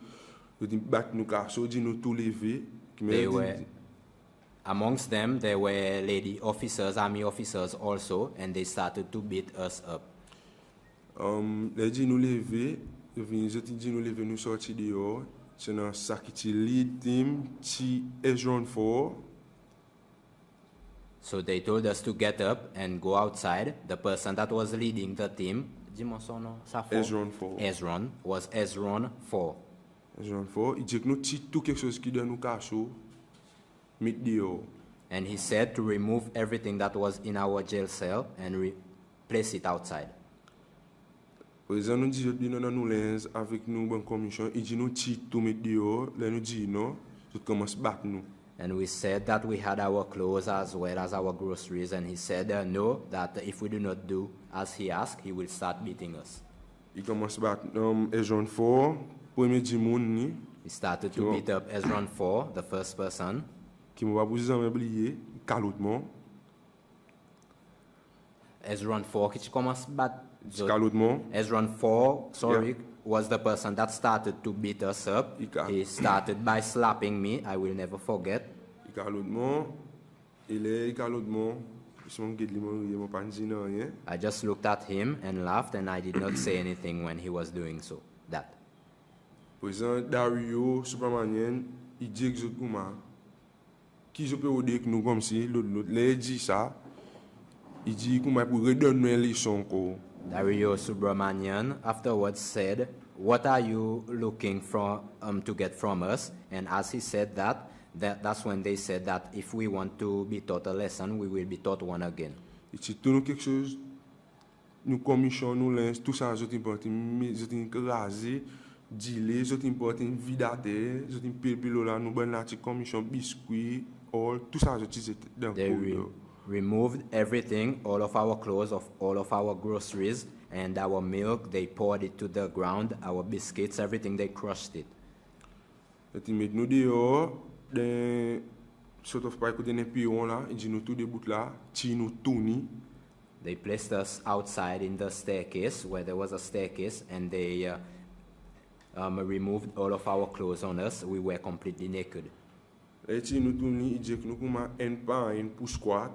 yo di bat nou kaso, di nou tout levé. They were, amongst them, there were lady officers, army officers also, and they started to beat us up. Le di nou levé, yo di nou levé nou sorti dehors, se nan sa ki ti lead team, ti Esron 4. So they told us to get up and go outside. The person that was leading the team, Esron 4. Esron, was Esron 4. Esron 4, il dit que nous ti tout quelque chose qui donne nous kaso, mit dehors. And he said to remove everything that was in our jail cell and place it outside. Président nous dit que nous nous lens avec nous bonne commission, il dit nous ti tout mit dehors, là nous dit non, tout commence battre nous. And we said that we had our clothes as well as our groceries, and he said no, that if we do not do as he asked, he will start beating us. Il commence battre Esron 4, premier dimoun ni. He started to beat up Esron 4, the first person. Qui m'a pas pour jamais oublier, calotement. Esron 4, qui commence battre. Calotement. Esron 4, sorry, was the person that started to beat us up. He started by slapping me, I will never forget. I just looked at him and laughed, and I did not say anything when he was doing so. That. Président Dario Supermanien, il dit que qui je peux dire que nous comme si l'autre dit ça, il dit qu'on pour redonner les leçons. Dario Subramanian afterwards said, "What are you looking for to get from us?" And as he said that's when they said that if we want to be taught a lesson, we will be taught one again. C'est tout quelque chose, nous commission nous lens, tout ça c'est important, c'est écrasé, dilé, c'est important, vidater, c'est pile là, nous bonne la commission biscuit, all, tout ça c'est dans le removed everything, all of our clothes, all of our groceries, and our milk. They poured it to the ground, our biscuits, everything, they crushed it. Ils mettent nous dehors, dans sort of park dans pion là, ils disent nous tout debout là, ti nous tourni. They placed us outside in the staircase, where there was a staircase, and they removed all of our clothes on us. We were completely naked. Et ti nous tourni, ils disent que nous comment un pas un pour squat.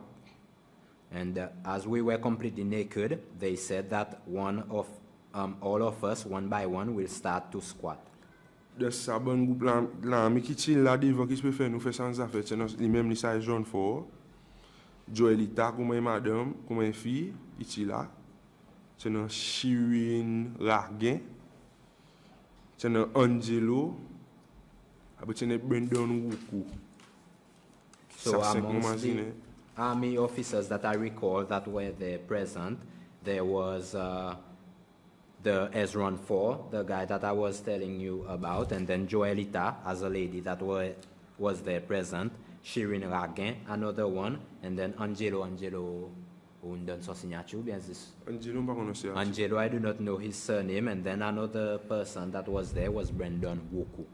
And as we were completely naked, they said that all of us, one by one, will start to squat. De sa bonne groupe là, mais qui chill là devant, qui peut faire nous faire sans affaire, c'est les mêmes les size jaune fort. Joelita, comme une madame, comme une fille, il chill là. C'est un Shirin Raguin. C'est un Angelo. Après c'est un Brandon Wuku. So amongst the army officers that I recall that were there present, there was the Esron 4, the guy that I was telling you about, and then Joelita as a lady that was there present, Shirin Raguin, another one, and then Angelo, Angelo, I do not know his surname, and then another person that was there was Brendan Wuku.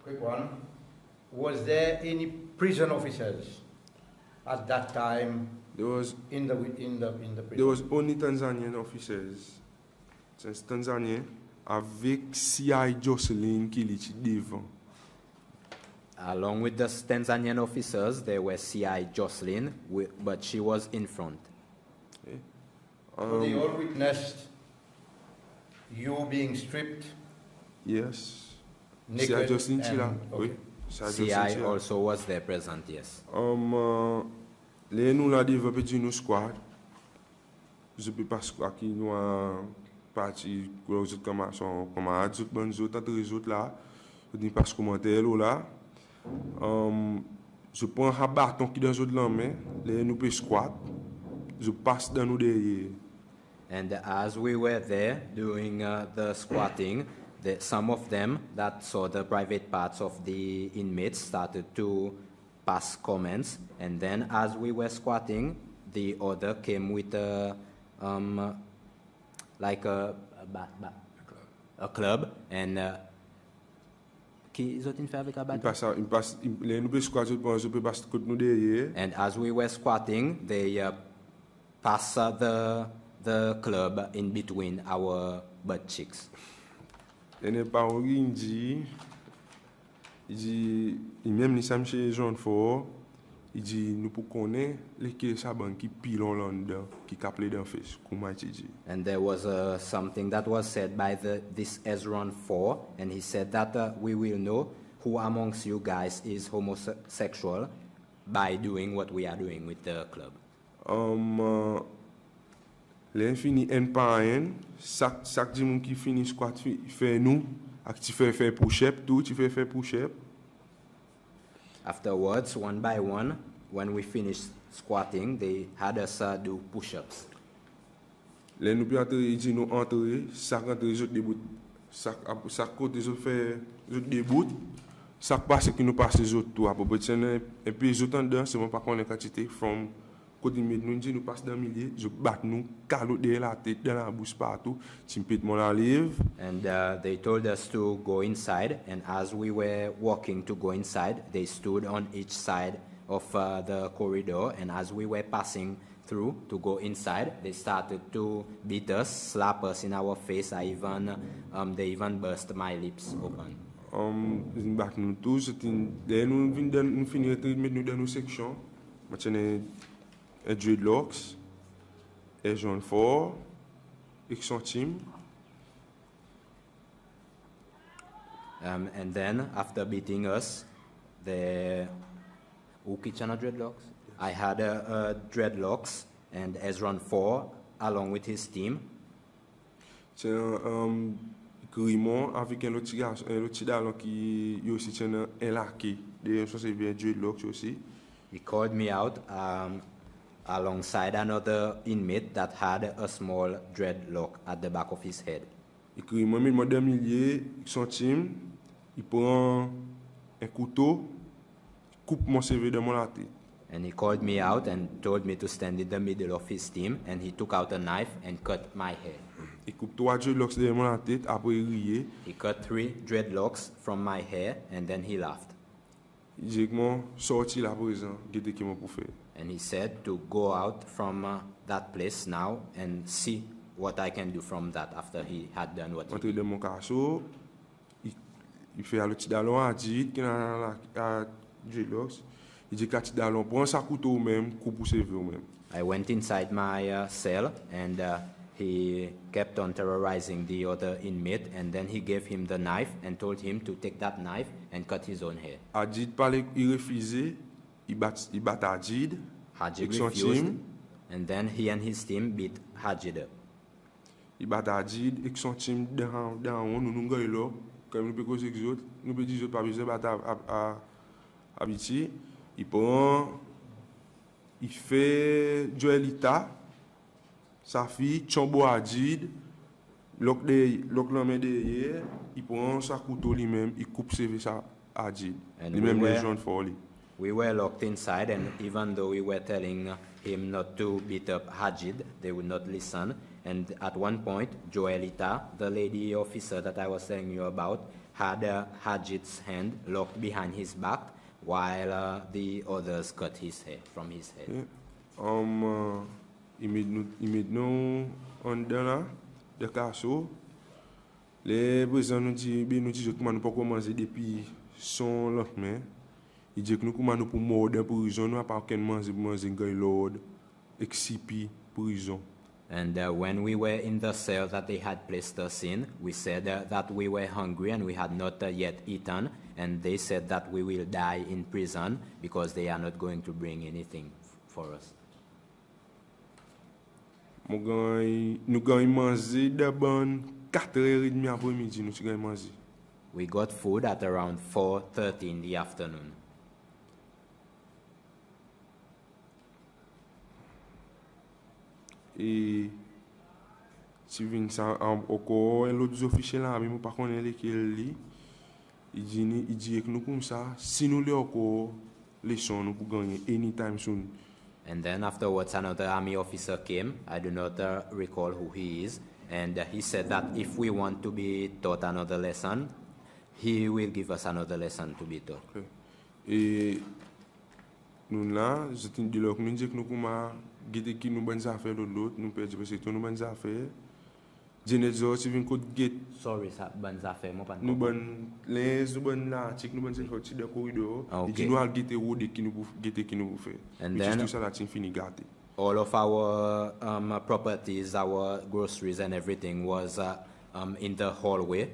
Quick one. Was there any prison officers at that time? There was in the prison. There was only Tanzanian officers. Since Tanzania, avec CI Jocelyn qui était devant. Along with the Tanzanian officers, there were CI Jocelyn, but she was in front. Okay. So they all witnessed you being stripped. Yes. Naked. CI Jocelyn, okay. CI also was there present, yes. Les nous là devant petit nous squad. Je peux pas squad qui nous a parti aux autres camarades, autres bonnes autres entre les autres là. Je dis pas commentaire là. Je prends un bâton qui dans autres main, les nous peut squad. Je passe dans nous derrière. And as we were there doing the squatting, some of them that saw the private parts of the inmates started to pass comments, and then as we were squatting, the other came with a club and Qui zot in fè avèk a Il baton? passe, il passe, nous pouvons squat, je peux passer côté nous derrière. And as we were squatting, they passed the club in between our butt cheeks. Et les parents il dit, même les samedi chez Jean Fort, il dit, nous pouvons connaître les saban qui pilent en dedans, qui capent les dents face, comme il dit. And there was something that was said by this Ezron 4, and he said that we will know who amongst you guys is homosexual by doing what we are doing with the club. L'infini N par N, chaque dimanche qui finit squat fait nous, tu fais push-up, tout, tu fais push-up. Afterwards, one by one, when we finished squatting, they had us do push-ups. Là, nous pouvons entrer, il dit nous entrer, chaque entre les autres debout, chaque côté les autres fait les autres debout, chaque passe qui nous passe les autres tout à peu près. Et puis les autres en dedans, c'est bon par contre la quantité from côté nous dit nous passe dans le milieu, je bat nous, calotte derrière la tête, dans la bouche partout, timpit mon la lèvre. And they told us to go inside, and as we were walking to go inside, they stood on each side of the corridor, and as we were passing through to go inside, they started to beat us, slap us in our face. They even burst my lips open. Bat nous tous, nous finir de mettre nous dans nos sections. Maintenant, dreadlocks, et jaune fort, et centime. And then, after beating us, the Ukichana dreadlocks? I had dreadlocks and Ezron 4 along with his team. C'est un grimon avec un autre garçon qui aussi tient un laqué. D'ailleurs, ça c'est bien dreadlocks aussi. He called me out alongside another inmate that had a small dreadlock at the back of his head. Il crie, moi, madame Millier, centime, il prend un couteau, coupe mon CV de mon tête. And he called me out and told me to stand in the middle of his team, and he took out a knife and cut my hair. Il coupe 3 dreadlocks de mon tête, après il riait. He cut 3 dreadlocks from my hair, and then he laughed. Il dit que moi, sorti là présent, qu'est-ce qu'il m'a pour faire. And he said to go out from that place now and see what I can do from that after he had done what he Entré did. dans mon casseau, il fait le petit dallon à dire qu'il a dreadlocks. Il dit que dallon prend sa couteau même, coupe pour CV même. I went inside my cell, and he kept on terrorizing the other inmate, and then he gave him the knife and told him to take that knife and cut his own hair. Adjid parlait, il refusait, il bat Adjid, Hajid avec son refused, team, and then he and his team beat Hajid up. il bat Adjid, avec son team dans nous gagnons là, comme nous pouvons causer avec les autres, nous pouvons dire que pas besoin de battre à habituer. Il prend, il fait Joelita, sa fille, Chombo Adjid, l'autre main derrière, il prend sa couteau lui-même, il coupe CV ça Adjid. And Lui-même les gens font lui. We were locked inside, and even though we were telling him not to beat up Hajid, they would not listen. And at one point, Joelita, the lady officer that I was telling you about, had Hajid's hand locked behind his back while the others cut his hair from his head. Il met nous en dedans là, de casseau. Les présidents nous disent que nous ne pouvons pas commencer depuis son lendemain. Il dit que nous commençons pour mordre pour prison, nous n'avons pas aucun manger pour manger un l'ordre, excipi prison. And when we were in the cell that they had placed us in, we said that we were hungry and we had not yet eaten, and they said that we will die in prison because they are not going to bring anything for us. Nous avons mangé d'abord 4h30 après-midi, nous avons mangé. We got food at around 4:30 in the afternoon. Et si vient ça encore l'autre officier là mais pas connaître lequel li il dit que nous comme ça si nous les encore leçon nous pour gagner anytime soon. And then afterwards another army officer came. I do not recall who he is, and he said that if we want to be taught another lesson, he will give us another lesson to be taught. Ok. Et nous là, je te dis là que nous disons que nous comment guetter qui nous bonnes affaires l'autre, nous perdons parce que tout nous bonnes affaires. Janet George, si vient côté get, Sorry, ça, bonne affaire, moi pas nous bonnes les nous bonnes là, tic nous bonnes sortir de corridor. Ah, Et ok. dis nous à guetter où de qui nous guetter qui nous fait. And Which is then- tout ça là, tu finis gâté. All of our properties, our groceries and everything was in the hallway,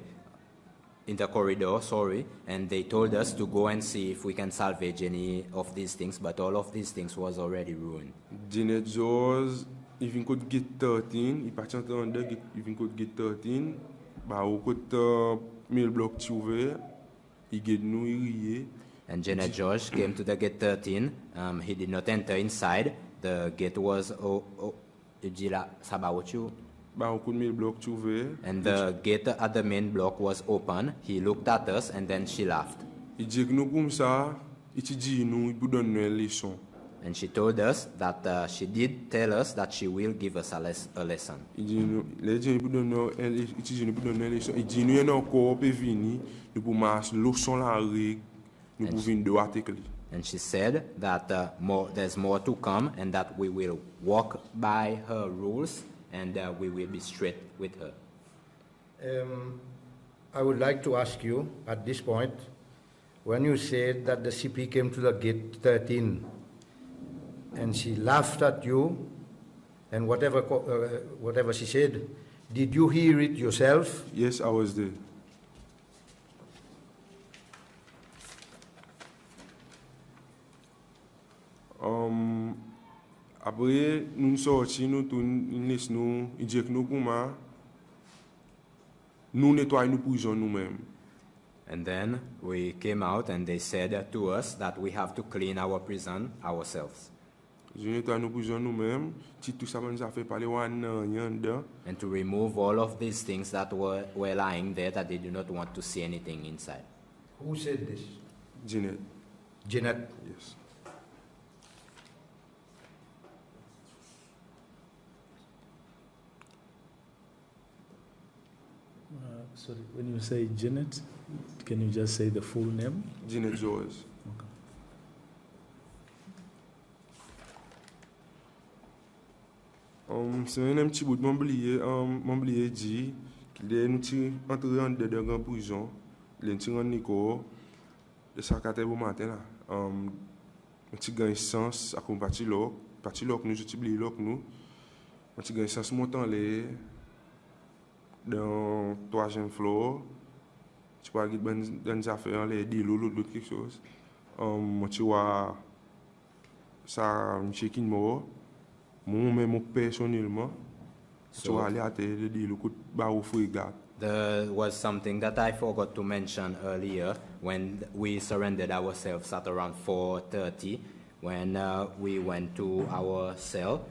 in the corridor, sorry, and they told us to go and see if we can salvage any of these things, but all of these things was already ruined. Janet George, il vient côté get 13, il partit en dedans, il vient côté get 13, bah au côté 1000 blocs tu ouvert, il get nous il riait. And Janet George came to the gate 13. He did not enter inside. The gate was Bah au côté 1000 blocs tu ouvert. and the gate at the main block was open. He looked at us and then she laughed. Il dit que nous comme ça, il te dit nous, il nous donne une leçon. And she told us that she did tell us that she will give us a lesson. Il dit nous, les gens il nous donne il te dit nous donne une leçon. Il dit nous y a encore peut venir, nous pour marcher leçon la règle, nous pour venir droit avec lui. And she said that there's more to come and that we will walk by her rules and we will be straight with her. I would like to ask you at this point, when you said that the CP came to the gate 13 and she laughed at you and whatever she said, did you hear it yourself? Yes, I was there. Après, nous sortis, nous laissons nous, il dit que nous comment nous nettoyons nos prisons nous-mêmes. And then we came out and they said to us that we have to clean our prison ourselves Je nettoie nos prisons nous-mêmes. Si tout ça nous a fait parler rien dedans. and to remove all of these things that were lying there that they do not want to see anything inside. Who said this? Janet, Janet. yes. Sorry, when you say Janet, can you just say the full name? Janet George. C'est un petit bout de m'oublier dit qu'il est entré en dedans de prison, il est en Nico, de sa carte au matin là. Un petit gain sens à comme parti là nous oublié là nous. Un petit gain sens montant les dans troisième floor. Tu vois qu'il dans des affaires les deals ou l'autre quelque chose. Tu vois ça monsieur qui mort. Moi-même personnellement, tu vas aller à terre dire le coup de au frégate. There was something that I forgot to mention earlier when we surrendered ourselves at around 4:30. When we went to our cell,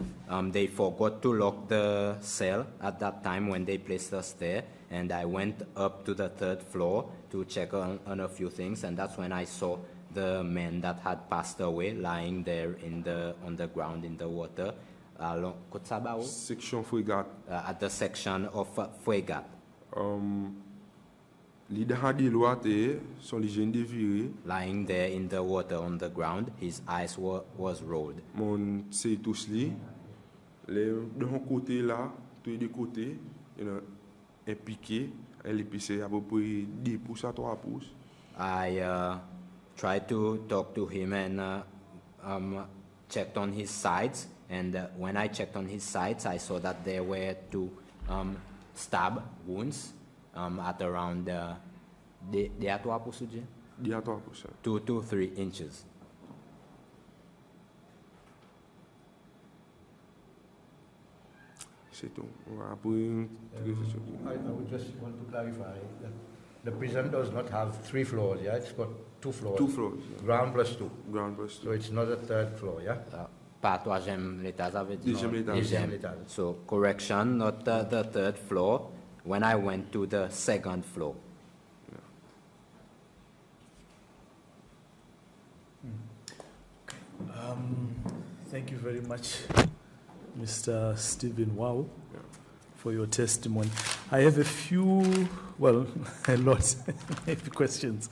they forgot to lock the cell at that time when they placed us there, and I went up to the 3rd floor to check on a few things, and that's when I saw the men that had passed away lying there on the ground in the water. Section frégate. At the section of Fuegat. Leader a dit l'ouate, son hygiène déviré. Lying there in the water on the ground, his eyes was rolled. Mon c'est tous li. De mon côté là, tous les deux côtés, il y a un piqué, elle est pissée à peu près 10 pouces à 3 pouces. I tried to talk to him and checked on his sides. And when I checked on his sides, I saw that there were 2 stab wounds at around de à 3 pouces, 10 à 3 pouces. 2 to 3 inches. C'est tout. Après, I would just want to clarify that the prison does not have 3 floors, yeah? It's got 2 floors. 2 floors. Yeah. Ground plus 2. Ground plus So it's not a 3rd floor, yeah? Pas troisième étage, ça veut dire? Deuxième étage. Deuxième étage. So, correction, not the 3rd floor. When I went to the 2nd floor. Thank you very much, Mr. Stephen Wow, for for your testimony. I have a few, well, a lot, maybe questions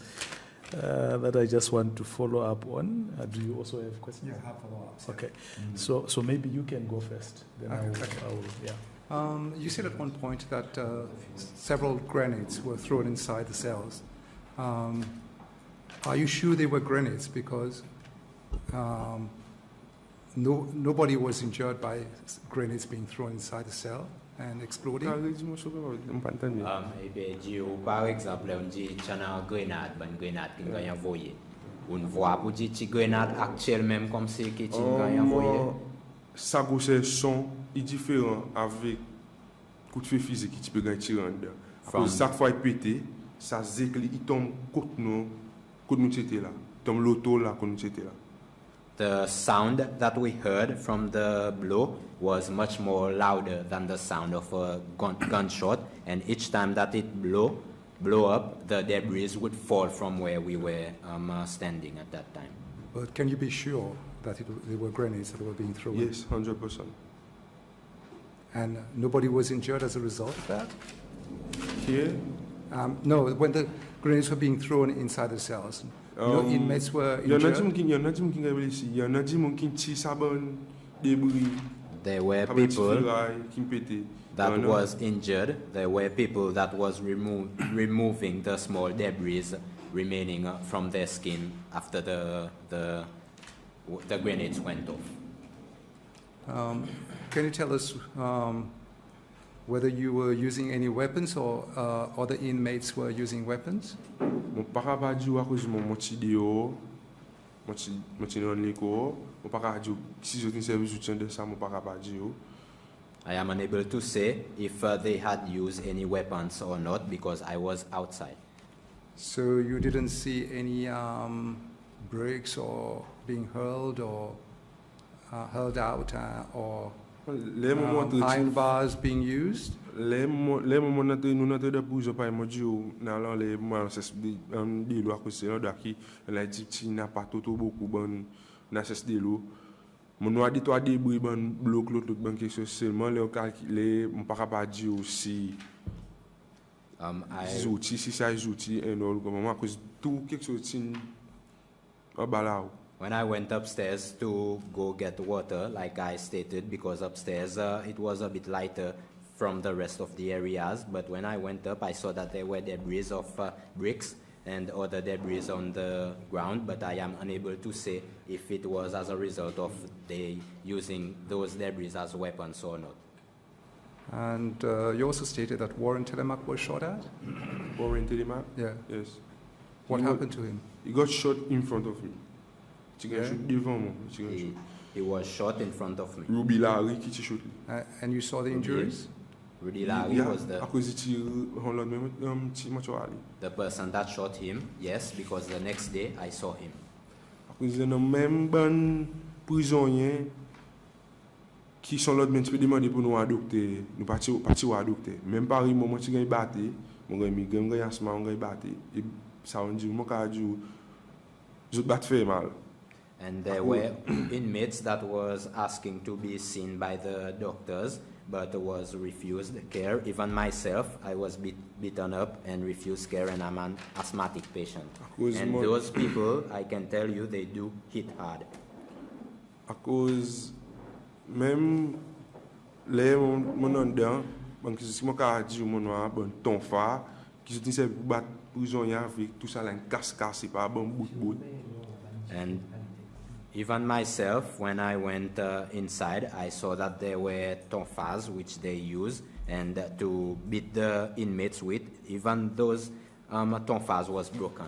that I just want to follow up on. Do you also have questions? Yeah, have follow-ups. Okay, so maybe you can go first. Then I will, yeah. You said at one point that several grenades were thrown inside the cells. Are you sure they were grenades? Because nobody was injured by grenades being thrown inside the cell and exploding. Par exemple, on dit qu'il y a une grenade qui est envoyée. On voit pour dire que la grenade actuelle même comme c'est qui est envoyée. Ça c'est son est différent avec coup de feu physique qui peut gagner tirer en dedans. Parce que chaque fois il pété, ça zécle il tombe contre nous c'était là. Tombe l'auto là quand nous était là. The sound that we heard from the blow was much more louder than the sound of a gunshot, and each time that it blow up, the debris would fall from where we were standing at that time. But can you be sure that they were grenades that were being thrown? Yes, 100%. And nobody was injured as a result of that? Here? No, when the grenades were being thrown inside the cells, no inmates were injured? There were people that was injured. There were people that was removing the small debris remaining from their skin after the grenades went off. Can you tell us whether you were using any weapons or other inmates were using weapons? I am unable to say if they had used any weapons or not because I was outside. So you didn't see any bricks or being hurled or hurled out or iron bars being used? Les moments nous notre de pour pas module dans les moments c'est de l'eau à cause de qui la dit n'a pas tout beaucoup bon na c'est de l'eau mon a dit toi débris bon bloc l'autre bon quelque chose seulement les calculer on pas dire aussi outils si ça outils et non comme à cause tout quelque chose en balao. When I went upstairs to go get water, like I stated, because upstairs it was a bit lighter from the rest of the areas, but when I went up, I saw that there were debris of bricks and other debris on the ground, but I am unable to say if it was as a result of they using those debris as weapons or not. And you also stated that Warren Telemark was shot at? Warren Telemark? Yeah. Yes. What happened to him? He got shot in front of me. Yeah. He was shot in front of me. Ruby Larry qui shot. And you saw the injuries? Rudy Larry was the person that shot him, yes, because the next day I saw him. Même bon prisonnier qui sont l'autre même tu peux demander pour nous adopter, nous partir adopter. Même Paris moment tu gagne batté, mon gars mi gagne asma on gagne batté et ça on dit mon cas dit je bat fait mal. And there were inmates that was asking to be seen by the doctors, but was refused care. Even myself, I was beaten up and refused care, and I'm an asthmatic patient. And those people, I can tell you, they do hit hard. À cause même les mon dedans, donc si mon cas dit mon noir bon ton fa qui se dit battre prisonnier avec tout ça là casse pas bon bout. And even myself, when I went inside, I saw that there were tonfas which they use and to beat the inmates with. Even those tonfas was broken.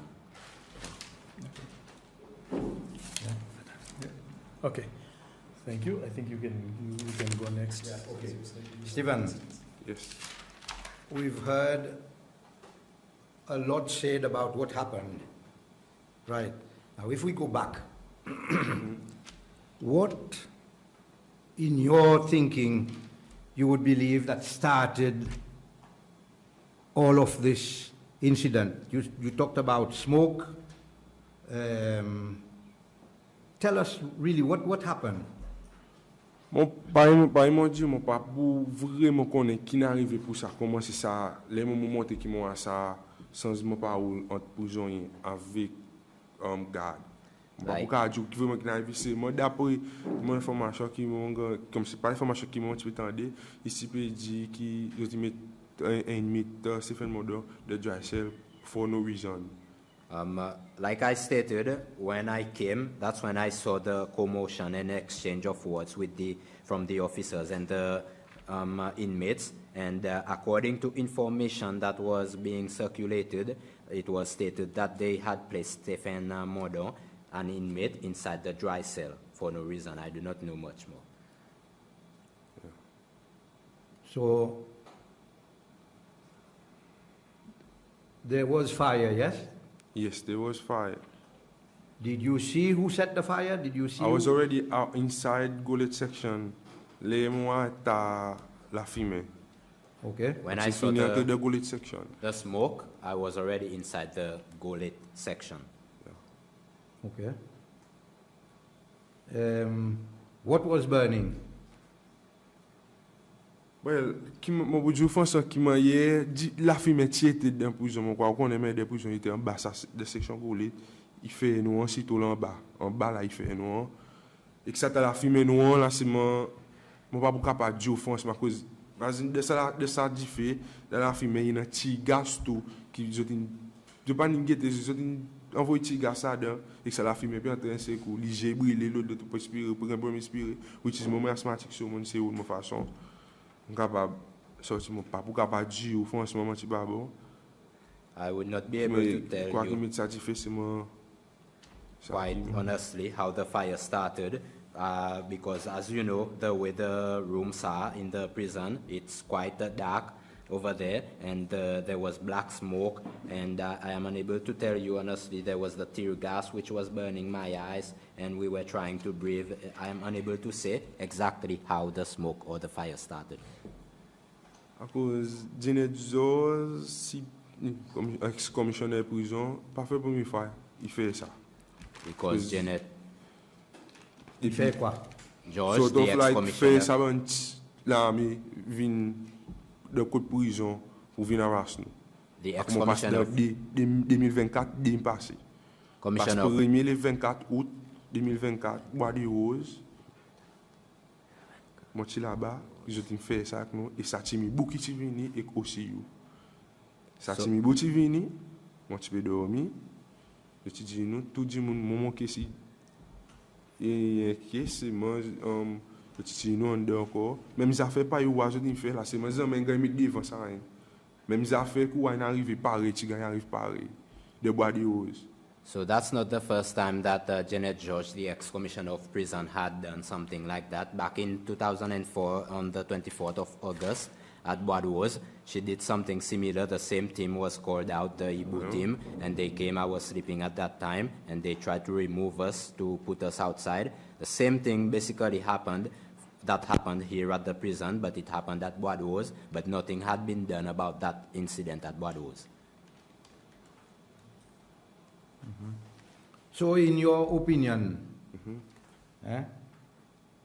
Okay, thank you. I think you can go next. Yeah, okay. Stephen. Yes. We've heard a lot said about what happened. Right. Now, if we go back, what, in your thinking, you would believe that started all of this incident? You talked about smoke. Tell us really what happened. Mon dit, mon pas pour vraiment connaître qui n'est arrivé pour ça, comment c'est ça, les moments qui m'ont à ça, sans mon parole entre prisonniers avec garde. Pas pour qu'à dire qui vraiment qui n'est arrivé, c'est moi d'après mon information qui m'ont, comme c'est pas l'information qui m'ont entendu, ici peut dire qui met un mythe, c'est fait le mot de dry cell for no reason. Like I stated, when I came, that's when I saw the commotion and exchange of words from the officers and the inmates. And according to information that was being circulated, it was stated that they had placed Stephen Modo, an inmate, inside the dry cell for no reason. I do not know much more. Yeah. So there was fire, yes? Yes, there was fire. Did you see who set the fire? Did you see? I was already out inside Gullet section. Les moi ta la fumée. Okay. When I saw the Gullet section. The smoke, I was already inside the Gullet section. Okay. What was burning? Well, qui m'a dit français qui m'a la fumée était dans prison mon quoi qu'on aimait des prisons était en bas ça de section Gullet. Il fait nous ensuite là en bas là il fait nous et que ça la fumée nous là c'est mon pas pour capable dire France ma cause de ça dit fait dans la fumée il y a un petit gaz tout qui je pas ni guetter envoyer petit gaz ça dedans et que ça la fumée puis entrer c'est coup léger brûler l'autre pour respirer pour respirer which is moment asthmatique sur mon c'est une façon capable sortir mon pas pour capable dire France moment petit babo I would not be able to tell quoi you qui me satisfait c'est mon quite honestly how the fire started because as you know the way the rooms are in the prison it's quite dark over there and there was black smoke and I am unable to tell you honestly. There was the tear gas which was burning my eyes and we were trying to breathe. I am unable to say exactly how the smoke or the fire started. À cause d'Inedzo, si ex-commissionnaire prison, pas fait pour me faire, il fait ça. Because Janet, Il fait quoi? George, Sort the of like fait ex-commissioner, ça l'armée vient de côte prison pour venir arracher nous. the Comme on passe ex-commissioner, 2024 d'année passée. Parce commissioner que of, le 24 août 2024, Bois de Rose, moi je suis là-bas, je t'ai fait ça avec nous et ça t'ai mis beaucoup qui vini et aussi you. Ça t'ai mis beaucoup qui vini, moi tu peux dormir. Je te dis nous tout le moment que si et que c'est moi je te dis nous on dort encore même ça fait pas eu je t'ai fait là c'est moi ça même gars mis devant ça rien. Même ça fait que on arrive pareil, tu gars arrive pareil de Bois de Rose. so that's not the first time that Janet George, the ex-commissioner of prison, had done something like that. Back in 2004, on the 24th of August, at Bois, she did something similar. The same team was called out, the Ibu team, and they came. I was sleeping at that time, and they tried to remove us, to put us outside. The same thing basically happened. That happened here at the prison, but it happened at Bois, but nothing had been done about that incident at Bois. So, in your opinion,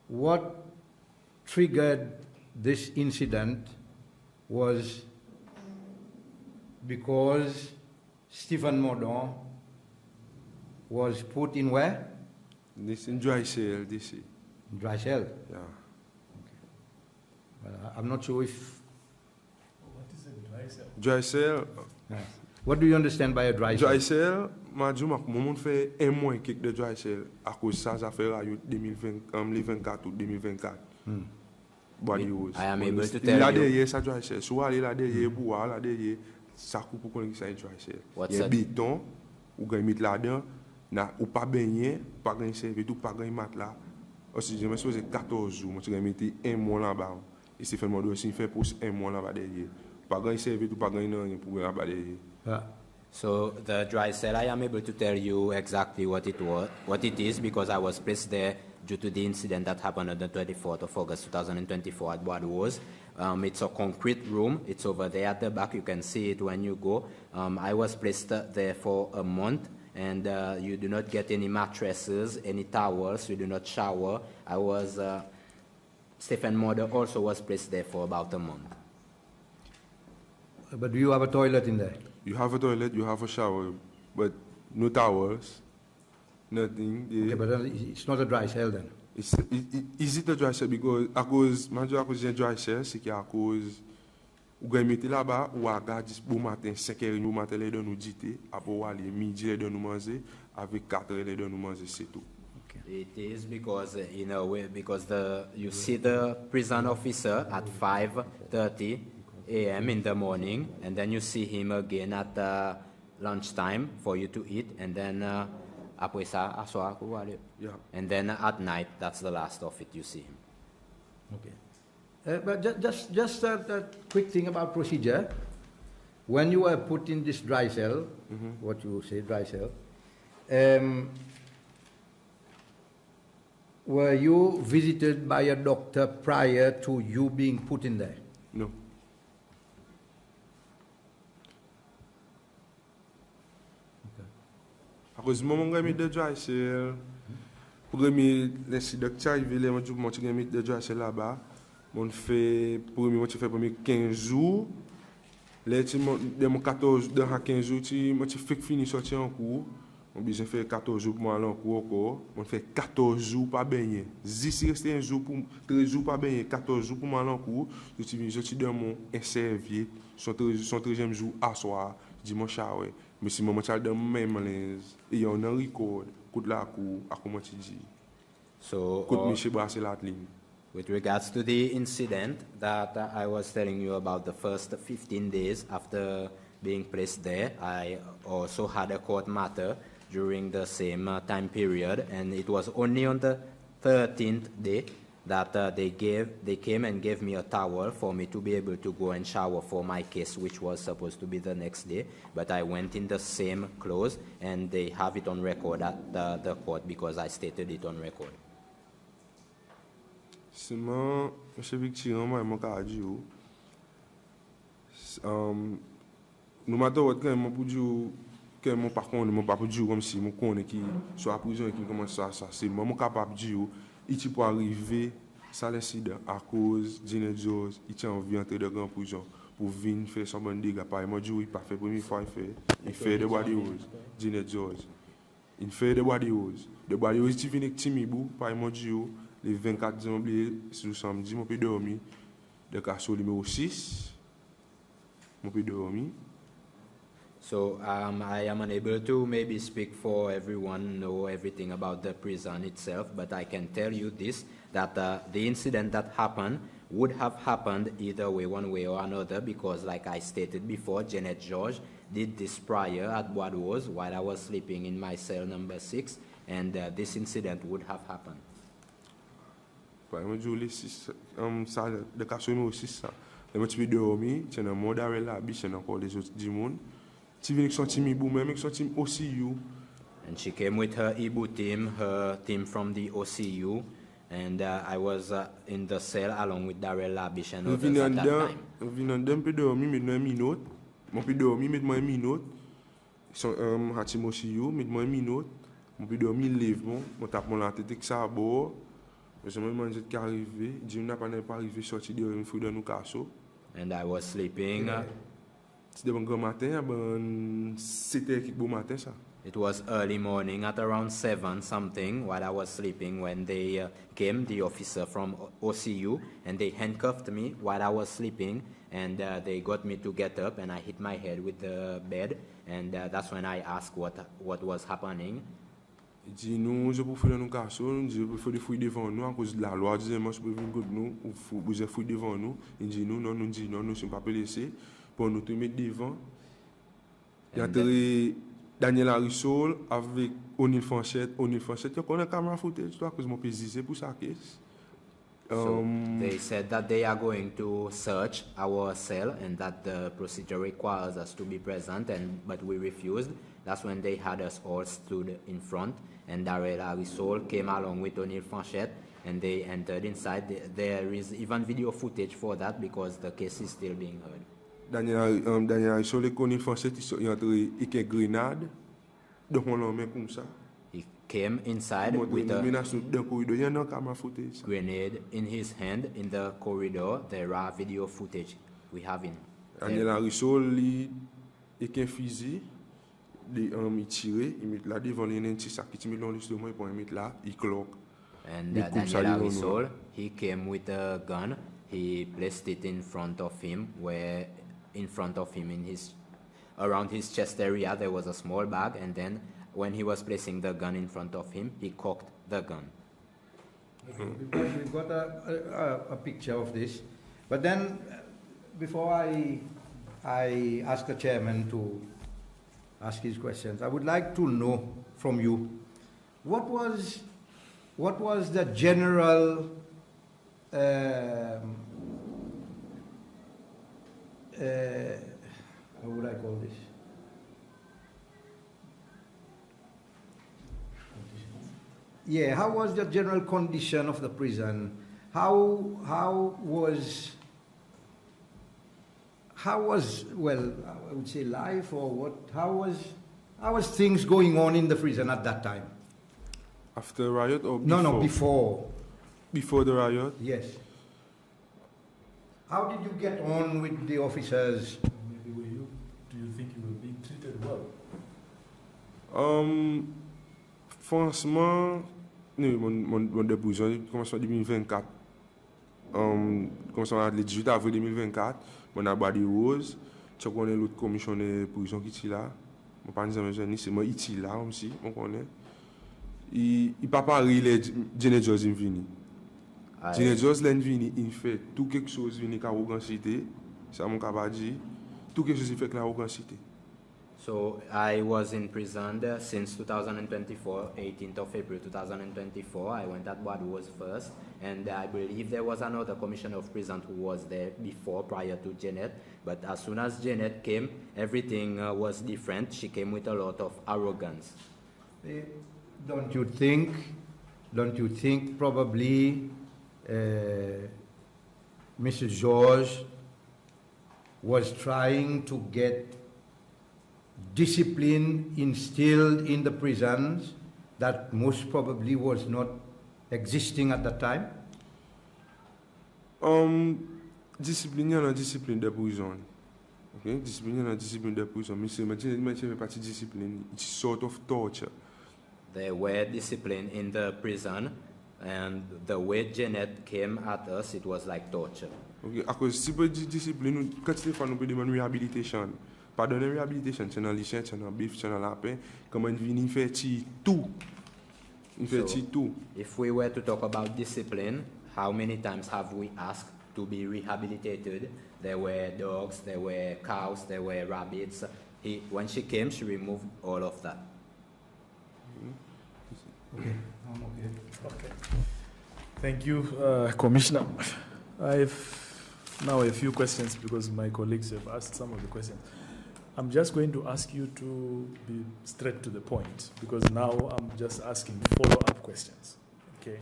what triggered this incident was because Stephen Modon was put in where? This in dry cell, this is. Dry cell. Yeah. Well, I'm not sure if. What is a dry cell? Dry cell. What do you understand by a dry cell? Dry cell, ma dit mon fait un mois quelque de dry cell à cause ça fait riot 2024 ou 2024. Body use. I am able to tell là you. derrière ça dry cell, soit aller là derrière boire là derrière ça coupe pour connaître ça dry cell. What's Il y a that? béton ou gagne mettre là-dedans, na ou pas baigner, pas gagne servir tout pas gagne matelas. Aussi je me suis 14 jours, moi tu gagne mettre un mois là-bas. Et c'est fait moi aussi fait pour un mois là-bas derrière. Pas gagne servir tout pas gagne rien pour là-bas derrière. So the dry cell, I am able to tell you exactly what it is, because I was placed there due to the incident that happened on the 24th of August 2024 at Bois. It's a concrete room. It's over there at the back. You can see it when you go. I was placed there for a month, and you do not get any mattresses, any towels. You do not shower. I was Stephen's mother also was placed there for about a month. But do you have a toilet in there? You have a toilet, you have a shower, but no towels, nothing. Okay, but then it's not a dry cell then. Is it a dry cell? Because à cause dry cell, c'est qu'à cause ou gagne mettre là-bas ou à garder bon matin 5h du matin les donne nous dîner, après aller midi les donne nous manger, avec 4h les donne nous manger, c'est tout. It is because, in a way, because you see the prison officer at 5:30 a.m. in the morning, and then you see him again at lunchtime for you to eat, and then après ça, asseoir, Yeah. and then at night, that's the last of it, you see him. Okay. But just a quick thing about procedure. When you were put in this dry cell, what you say dry cell, were you visited by a doctor prior to you being put in there? No. À cause du moment où je mis de dry cell, pour me laisser le docteur arriver, je vais mettre de dry cell là-bas. On fait pour 15 jours. Là, dans 15 jours, je fais fini sortir en cours. On a besoin de faire 14 jours pour aller en cours encore. On fait 14 jours pour baigner. Si reste un jour pour 13 jours pour baigner, 14 jours pour aller en cours, je donne mon serviette, son 13e jour à soir, dimanche à ouais. Mais si mon child donne même malaise, et il y a un record, coup la cour, à comment tu dis. So, Coup de brasser la ligne. with regards to the incident that I was telling you about, the first 15 days after being placed there, I also had a court matter during the same time period, and it was only on the 13th day that they came and gave me a towel for me to be able to go and shower for my case, which was supposed to be the next day, but I went in the same clothes, and they have it on record at the court because I stated it on record. Seulement, M. Victor, moi, mon cas dit, nous m'attendons quand même pour dire que mon parcours, mon pas pour dire comme si mon connaît qui soit à prison et qui commence à assassiner. Moi, mon capable de dire, il peut arriver, ça l'incident à cause d'Ine George, il tient envie d'entrer dans la prison pour venir faire son bon dégât. Par exemple, il pas fait la première fois, il fait des body rose, d'Ine George. Il fait des body rose. Des body rose, il vient avec Timibou, par exemple, les 24 janvier, sur samedi, je peux dormir. Le cas numéro 6, je peux dormir. So I am unable to maybe speak for everyone, know everything about the prison itself, but I can tell you this, that the incident that happened would have happened either way, one way or another, because like I stated before, Janet George did this prior at Bois while I was sleeping in my cell number 6, and this incident would have happened. Par exemple, le cas numéro 6, je peux dormir, je suis dans mon d'arrêt là, je suis encore les autres du monde. Tu viens avec son team Ibu, même avec son team OCU. And she came with her Ibu team, her team from the OCU, and I was in the cell along with Darrell Labish and others at that time. Je viens d'un peu dormir, maintenant 1 minute. Je peux dormir, maintenant 1 minute. Son team OCU, maintenant 1 minute. Je peux dormir, lève-moi, je tape mon la tête avec ça à bord. Je me demande ce qui est arrivé. Je n'ai pas arrivé à sortir de une fouille dans nos casseaux. And I was sleeping. C'était bon grand matin, c'était qui bon matin ça. It was early morning at around 7 something while I was sleeping when they came, the officer from OCU, and they handcuffed me while I was sleeping, and they got me to get up, and I hit my head with the bed, and that's when I asked what was happening. Il dit nous, je peux fouiller dans nos casseaux, je peux faire des fouilles devant nous, à cause de la loi, disait moi, je peux venir contre nous, ou vous fouiller devant nous. Il dit nous, non, nous dit non, nous ne sommes pas laissés, pour nous te mettre devant. Il y a Daniel Harrison avec O'Neill Fanchette, il y a une caméra footage, à cause de mon pays, c'est pour ça caisse. So they said that they are going to search our cell and that the procedure requires us to be present, but we refused. That's when they had us all stood in front, and Darrell Harrison came along with O'Neill Fanchette, and they entered inside. There is even video footage for that because the case is still being heard. Daniel Harrison, les O'Neill Fanchette, il est entré avec une grenade, donc on l'a mis comme ça. He came inside with a camera footage. grenade in his hand in the corridor. There are video footage we have in. Daniel Harrison, lui, et qu'un fusil, il tiré, il met là devant les nains, ça qui met dans justement pour mettre là, il cloque. And Daniel Harrison, he came with a gun. He placed it in front of him, around his chest area, there was a small bag, and then when he was placing the gun in front of him, he cocked the gun. We've got a picture of this, but then before I ask the chairman to ask his questions, I would like to know from you what was the general how would I call this? Yeah, how was the general condition of the prison? How was well, I would say life or what? How was things going on in the prison at that time? After the riot or before? No, before. Before the riot? Yes. How did you get on with the officers? Do you think you were being treated well? Franchement, mon déposition commence en 2024. Commence le 18 avril 2024. Mon abadi rose. Tu connais l'autre commissionnaire de prison qui est là. Mon pas dire c'est moi ici là aussi, on connaît. Il pas parler les Jenny vini. Jenny vini, il fait tout quelque chose vini arrogance cité. Ça mon capable tout quelque chose il fait que l'arrogance cité. So I was in prison since 2024, 18th of April 2024. I went at Wadwo's first, and I believe there was another commissioner of prison who was there before, prior to Janet. But as soon as Janet came, everything was different. She came with a lot of arrogance. Don't you think probably Mrs. George was trying to get discipline instilled in the prisons that most probably was not existing at that time? Discipline, il y a une discipline de prison. Okay? Discipline, il y a une discipline de prison. Mais c'est une partie de discipline. It's sort of torture. There were discipline in the prison, and the way Janet came at us, it was like torture. Okay? À cause si peu de discipline, quand tu fais nous peut demander réhabilitation. Pas donner réhabilitation, c'est dans les chiens, c'est dans le bif, c'est dans la paix. Comment il vient faire tout. Il fait tout. If we were to talk about discipline, how many times have we asked to be rehabilitated? There were dogs, there were cows, there were rabbits. When she came, she removed all of that. Okay, I'm okay. Okay. Thank you, Commissioner. I have now a few questions because my colleagues have asked some of the questions. I'm just going to ask you to be straight to the point because now I'm just asking follow-up questions. Okay.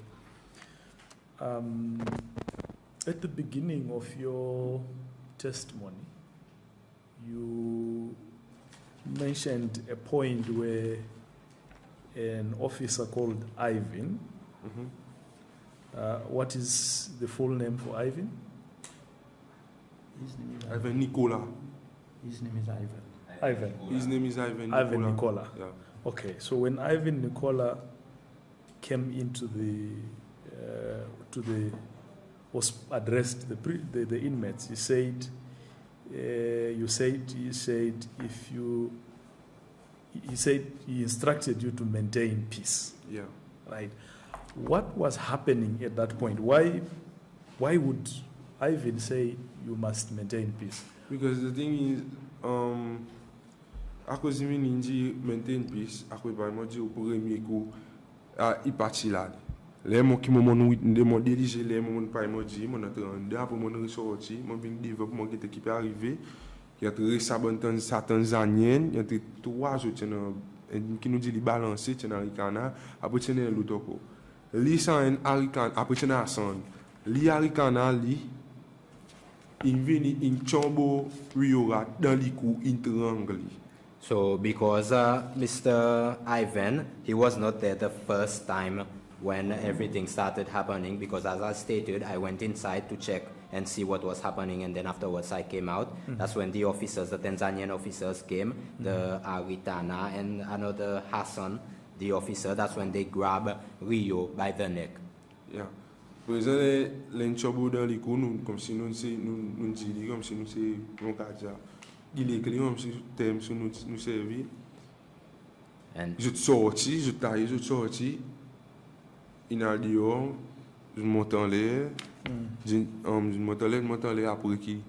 At the beginning of your testimony, you mentioned a point where an officer called Ivan. Mm-hmm. What is the full name for Ivan? His name is Ivan Nicola. His name is Ivan. Ivan. His name is Ivan Nicola. Ivan Nicola. Yeah. Okay, so when Ivan Nicola came into was addressed the inmates, he said, he instructed you to maintain peace. Yeah. Right. What was happening at that point? Why would Ivan say you must maintain peace? Because the thing is, à cause de m'indiquer maintain peace, à cause par moi dire au premier coup, il parti là. Les mots qui m'ont dirigé, les mots par moi dit, mon attendait après mon ressorti, mon bien développement qui était qui peut arriver, il y a très sabantan tanzanienne, il y a 3 autres qui nous dit les balancer, tiens Arikana, après tiens l'autre coup. Li sans Arikana, après tiens Hassan. Li Arikana li il vient in chombo riora dans les coups in triangle. So because Mr. Ivan, he was not there the first time when everything started happening, because as I stated, I went inside to check and see what was happening, and then afterwards I came out. That's when the officers, the Tanzanian officers came, the Aritana and another Hassan, the officer. That's when they grabbed Rio by the neck. Yeah. Por exemplo, l'enchobo dans les coups, comme si nous disons, comme si nous c'est mon cas. Il est clair comme si thème sur nous servir. And Je sorti, je taille, je sorti. Il a dit je monte en l'air. Je monte en l'air après qui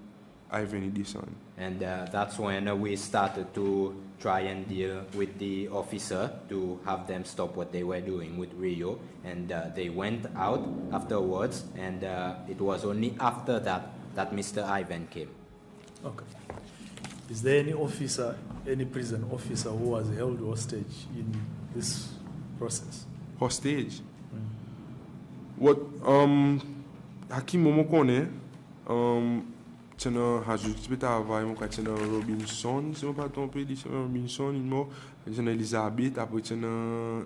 Ivan descend. And that's when we started to try and deal with the officer to have them stop what they were doing with Rio. And they went out afterwards, and it was only after that Mr. Ivan came. Okay. Is there any officer, any prison officer who was held hostage in this process? Hostage? What Hakim Momo connaît c'est un rajout qui peut travailler mon c'est un Robinson, si on pas tromper, c'est un Robinson, il mort, c'est un Elizabeth, après c'est un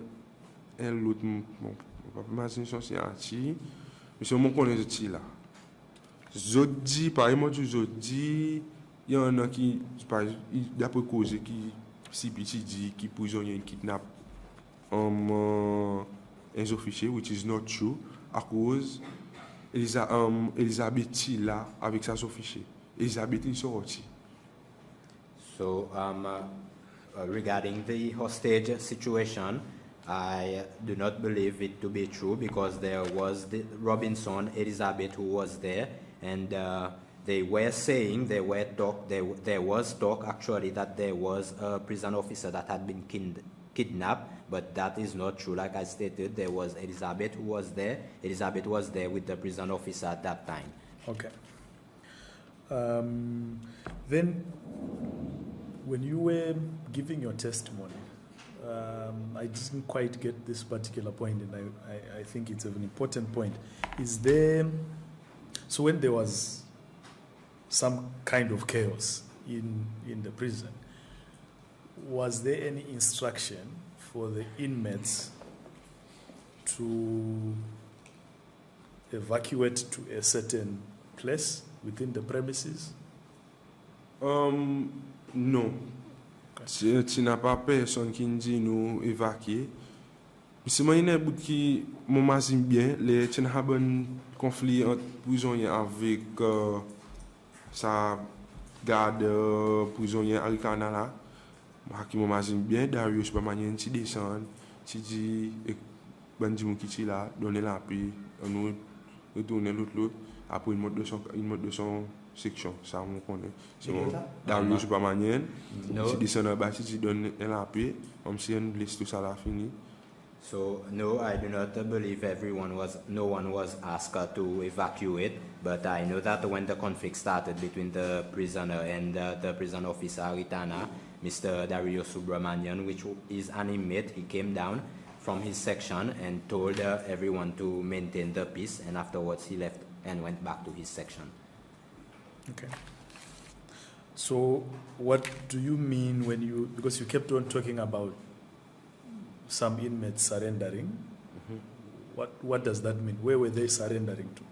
l'autre bon pas imaginer son c'est Archie. Mais c'est mon connaît ce là. Jodi par exemple jodi il y en a qui d'après cause qui si petit dit qui prisonnier kidnappe un officier, which is not true, à cause Elisabeth là avec sa officier. Elisabeth est sortie. So regarding the hostage situation, I do not believe it to be true, because there was the Robinson, Elizabeth, who was there, and they were saying there was talk actually that there was a prison officer that had been kidnapped, but that is not true. Like I stated, there was Elizabeth who was there. Elizabeth was there with the prison officer at that time. Okay. Then, when you were giving your testimony, I didn't quite get this particular point, and I think it's an important point. So when there was some kind of chaos in the prison, was there any instruction for the inmates to evacuate to a certain place within the premises? Non. Tu n'as pas personne qui dit nous évacuer. Si moi il y a bout qui m'imagine bien les tu n'as un conflit entre prisonniers avec sa garde prisonnier Arikana là. Qui m'imagine bien Darius pas manière tu descend, tu dis bandi mon qui là, donner la paix, nous retourner l'autre après une mode de son section, ça on connaît. C'est bon. Darius pas manière, tu descends en bas, tu donnes la paix, comme si une liste tout ça là fini. So no, I do not believe no one was asked to evacuate, but I know that when the conflict started between the prisoner and the prison officer Ritana, Mr. Dario Subramanian, which is an inmate, he came down from his section and told everyone to maintain the peace, and afterwards he left and went back to his section. Okay. So what do you mean when because you kept on talking about some inmates surrendering? What does that mean? Where were they surrendering to?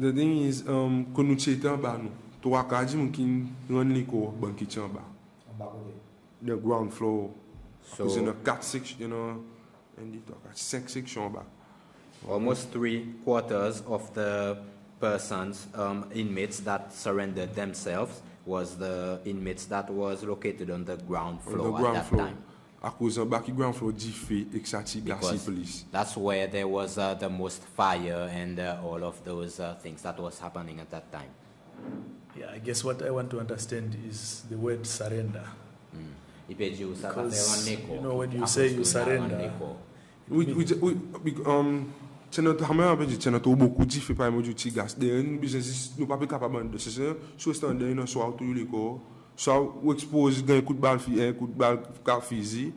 The thing is, quand nous étions en bas, nous, trois quarts de qui run l'école, banquet en bas. The ground floor. So it's in a 4 section, and the 5 section back. Almost 3/4 of the persons, inmates that surrendered themselves was the inmates that was located on the ground floor at that time. À cause en bas qui ground floor diffé exact Because police. that's where there was the most fire and all of those things that was happening at that time. Yeah, I guess what I want to understand is the word surrender. Because, when you say you surrender, c'est notre hammer c'est notre beaucoup diffé par moi du gas des business nous pas capable de c'est soit standard non soit tous les corps soit expose un coup de balle physique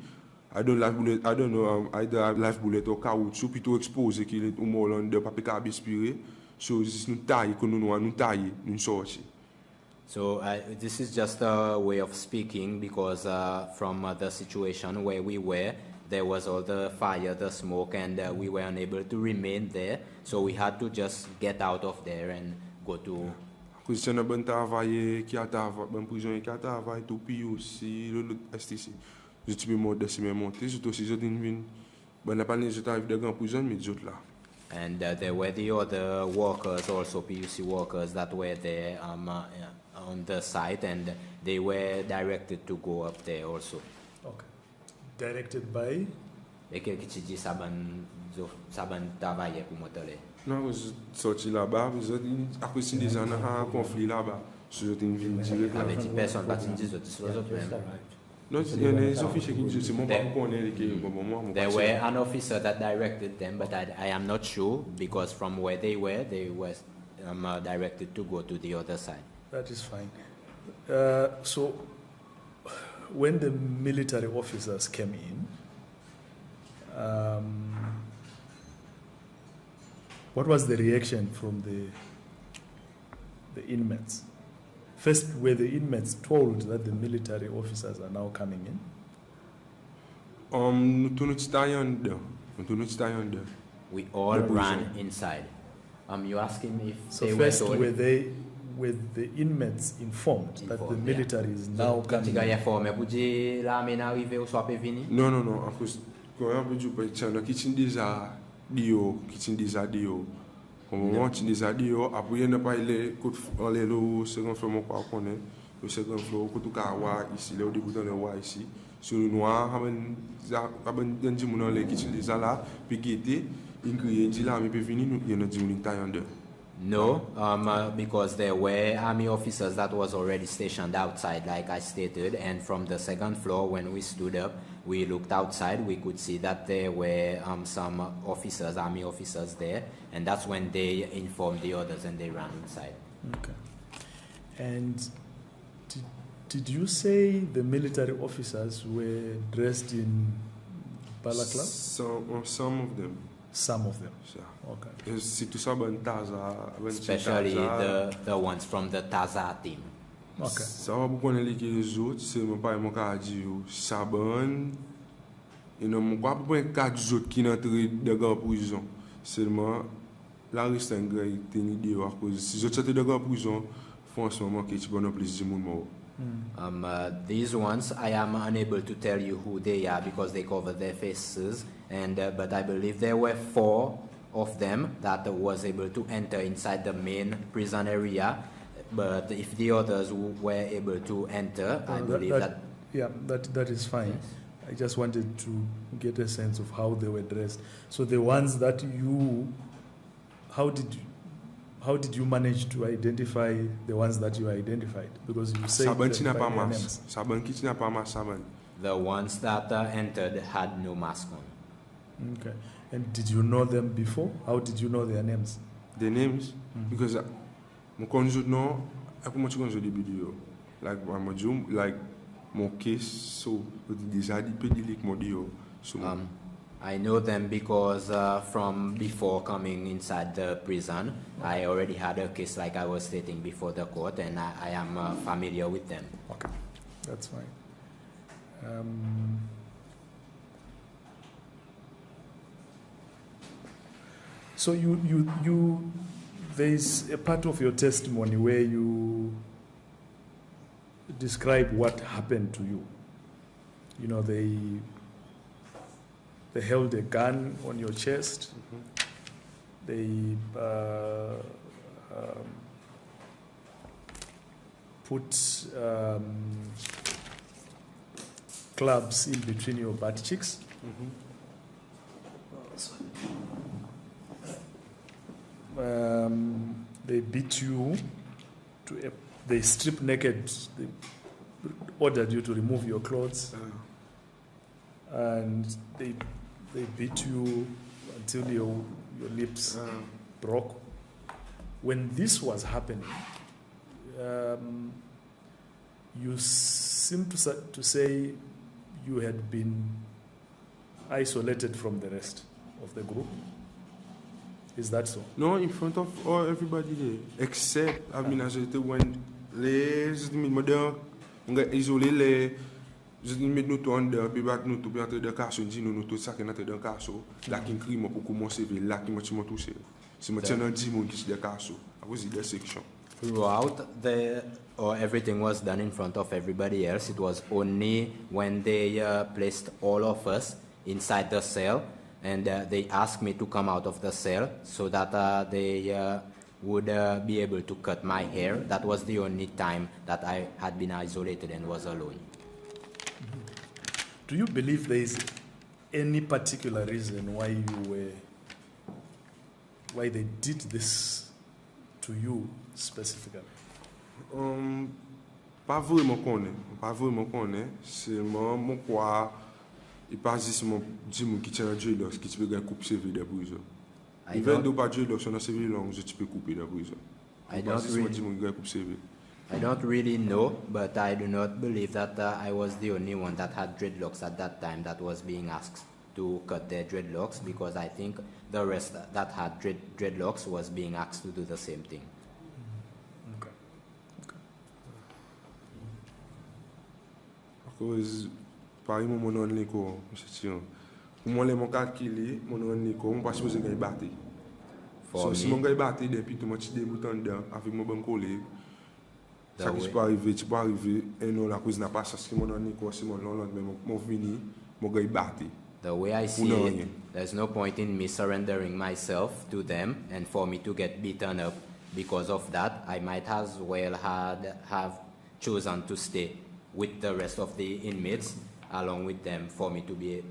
I don't know either life bullet or caoutchouc plutôt exposé qu'il est au moment de pas capable respirer so nous taille que nous taille nous sortir. So this is just a way of speaking because from the situation where we were, there was all the fire, the smoke, and we were unable to remain there. So we had to just get out of there and go to... Because c'est un bon travail qui a travaillé, bon prisonnier qui a travaillé tout puis aussi le STC. Je suis monté, c'est même monté, surtout si je viens, bon la panne je t'arrive de grand prison mais d'autres là. And there were the other workers, also PUC workers, that were there on the site, and they were directed to go up there also. Okay. Directed by? Lesquels qui dit saban travailler pour monter. Non, je sorti là-bas, après c'est des années un conflit là-bas. Je suis venu dire. Avec des personnes pas dit les autres même. Non, il y a des officiers qui disent c'est mon pas connaître que moi. There were an officer that directed them, but I am not sure because from where they were directed to go to the other side. That is fine. So, when the military officers came in, what was the reaction from the inmates? First, were the inmates told that the military officers are now coming in? We all ran inside. You asking me if so they first, were told? Were the inmates informed that the military is now coming in? Non. En plus, quand on dit que qui sont déjà dio, au moment où déjà dio, après il n'a pas les le second floor mon pas connaît, le second floor que tout cas ici, là au début dans le ici, sur le noir, haben dit mon les qui sont déjà là, puis qui était incurieux dit là mais peut venir il y en a 10 minutes en deux. No, because there were army officers that was already stationed outside, like I stated, and from the second floor, when we stood up, we looked outside, we could see that there were some officers, army officers there, and that's when they informed the others and they ran inside. Okay. And did you say the military officers were dressed in balaclava? Some of them. Some of them. Yeah. Okay. Especially the ones from the Taza team. Okay. Ça va beaucoup connaître les autres, c'est mon père mon cas dit Saban et non mon pas pour quatre autres qui n'entrent dans la prison. Seulement la reste un gars qui une idée à cause si autres sortent de la prison font en ce moment que tu bonne plaisir mon mort. These ones, I am unable to tell you who they are because they cover their faces, and but I believe there were 4 of them that was able to enter inside the main prison area. But if the others were able to enter, I believe that. Yeah, that is fine. Yes. I just wanted to get a sense of how they were dressed. So the ones that how did you manage to identify the ones that you identified? Because you say the ones that entered had no mask on. Okay. And did you know them before? How did you know their names? The names? Because I know like my case, so I know them because from before coming inside the prison, I already had a case like I was stating before the court, and I am familiar with them. Okay, that's fine. So you there's a part of your testimony where you describe what happened to you. You know, they held a gun on your chest. They put clubs in between your butt cheeks. They beat you. They strip naked. They ordered you to remove your clothes, and they beat you until your lips broke. When this was happening, you seem to say you had been isolated from the rest of the group. Is that so? No, in front of everybody there, except when Les modèles, on a isolé les. Je mets nous tout en dedans, puis battre nous tout, puis entrer dans le carceau, dit nous tout ça qui est entré dans le carceau. Là qui crie moi pour commencer, là qui m'a touché. C'est moi tiens dans 10 monde qui sont dans le carceau. À cause de la section. Throughout everything was done in front of everybody else. It was only when they placed all of us inside the cell and they asked me to come out of the cell so that they would be able to cut my hair. That was the only time that I had been isolated and was alone. Do you believe there is any particular reason why they did this to you specifically? Pas vraiment connaît. C'est mon quoi. Il passe ici mon dit qui tient un dreadlocks qui peut gagner coupe CV de prison. Even though pas dreadlocks on a CV long, je peux couper de prison. I don't really know, but I do not believe that I was the only one that had dreadlocks at that time that was being asked to cut their dreadlocks, because I think the rest that had dreadlocks was being asked to do the same thing. Okay. Because par exemple mon nom l'école, monsieur. Pour moi les mon calculer, mon nom l'école, on pas supposé gagner battre. So si mon gars battre depuis tout mon petit déboutant dedans avec mon bon collègue. Ça qui peut arriver, et non la cause n'a pas parce que mon nom l'école, c'est mon nom mais mon vini, mon gars battre. The way I see it, there's no point in me surrendering myself to them and for me to get beaten up. Because of that, I might as well have chosen to stay with the rest of the inmates along with them for me to be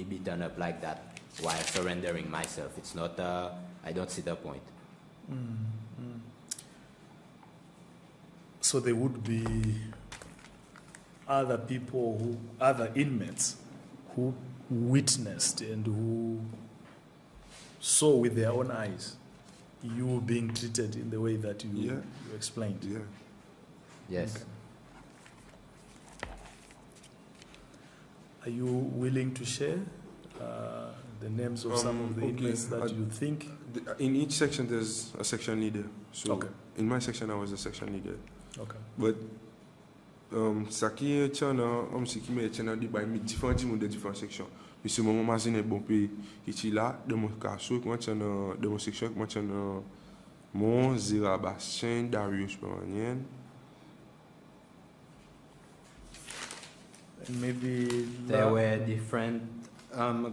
beaten up like that while surrendering myself. It's not. I don't see the point. So there would be other people other inmates who witnessed and who saw with their own eyes you being treated in the way that you explained. Yeah. Yes. Okay. Are you willing to share the names of some of the inmates that you think? In each section there's a section leader. So in my section I was a section leader. Okay. But ça qui est ce qui met dans débat différents de différentes sections. Mais c'est mon magazine bon pays qui est là dans mon carceau, moi dans mon section, moi dans mon Zirabastien, Darius Permanien. And maybe there were different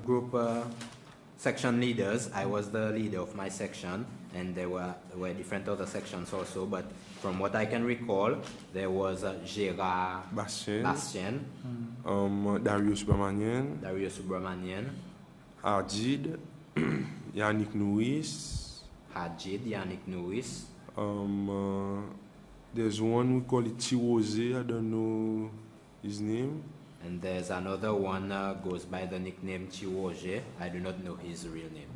group section leaders. I was the leader of my section, and there were different other sections also. But from what I can recall, there was Gérard Bastien, Darius Subramanian, Hadjid, Yannick Nouis. There's one we call it Tiwose, I don't know his name. And there's another one goes by the nickname Chiwoje. I do not know his real name.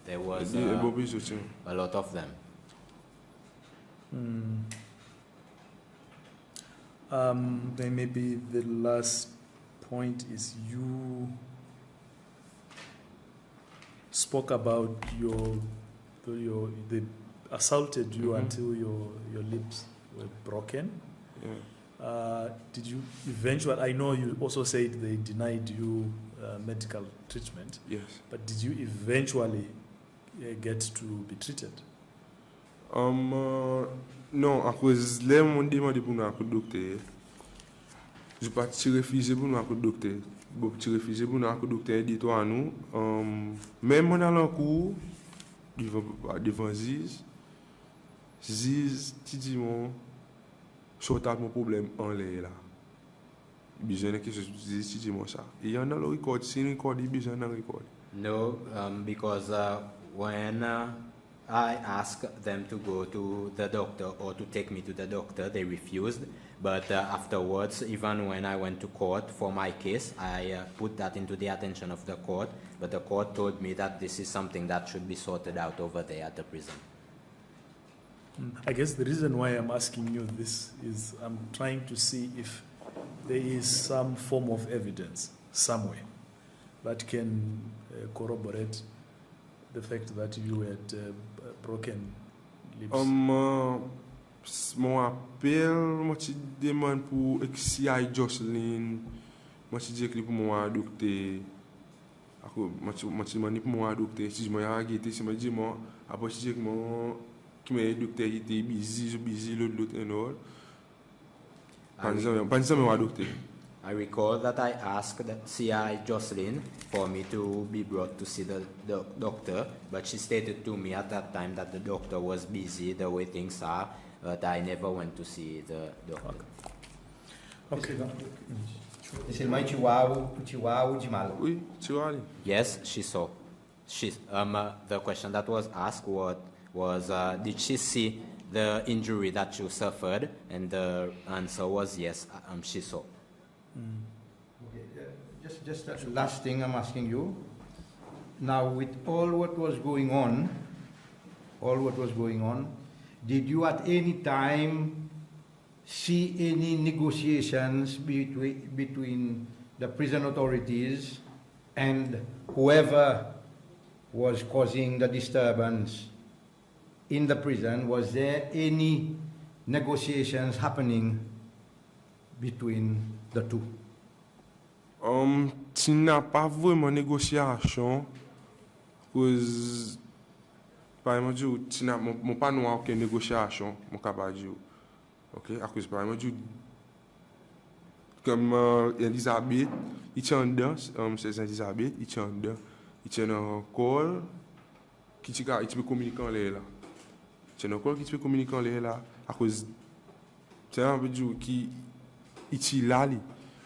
There was a lot of them. Then maybe the last point is you spoke about they assaulted you until your lips were broken. Yeah. Did you eventually, I know you also said they denied you medical treatment. Yes. But did you eventually get to be treated? Non, à cause les mon demandé pour nous à docteur. Je pas refusé pour nous à docteur. Bon, refusé pour nous à docteur dit toi à nous même on allant cours devant Ziz tu dis mon sortant mon problème en l'air là. Besoin que je dis moi ça. Et il y en a le record, c'est un record, besoin d'un record. No, because when I asked them to go to the doctor or to take me to the doctor, they refused. But afterwards, even when I went to court for my case, I put that into the attention of the court. But the court told me that this is something that should be sorted out over there at the prison. I guess the reason why I'm asking you this is I'm trying to see if there is some form of evidence somewhere that can corroborate the fact that you had broken lips. Mon appel, moi tu demande pour CI Jocelyn, moi tu dis que pour moi docteur, moi tu demande pour moi docteur, si je me regarde, si je me dis moi, après tu dis que moi, qui me docteur était busy l'autre and all. Pas exemple moi docteur. I recall that I asked the CI Jocelyn for me to be brought to see the doctor, but she stated to me at that time that the doctor was busy the way things are, but I never went to see the doctor. Okay. C'est le chihuahua de mal. Oui, chihuahua. Yes, she saw. The question that was asked was did she see the injury that you suffered? And the answer was yes, she saw. Okay, just that last thing I'm asking you. Now, with all what was going on, did you at any time see any negotiations between the prison authorities and whoever was causing the disturbance in the prison? Was there any negotiations happening between the two? Tu n'as pas vraiment négociation, parce par exemple, tu n'as pas aucune négociation, mon capable de dire. Ok, à cause par exemple, comme Elisabeth, il tient dedans, c'est Elisabeth, il tient dedans, il tient un call qui peut communiquer en l'air là. Il tient un call qui peut communiquer en l'air là, à cause c'est un peu du qui il là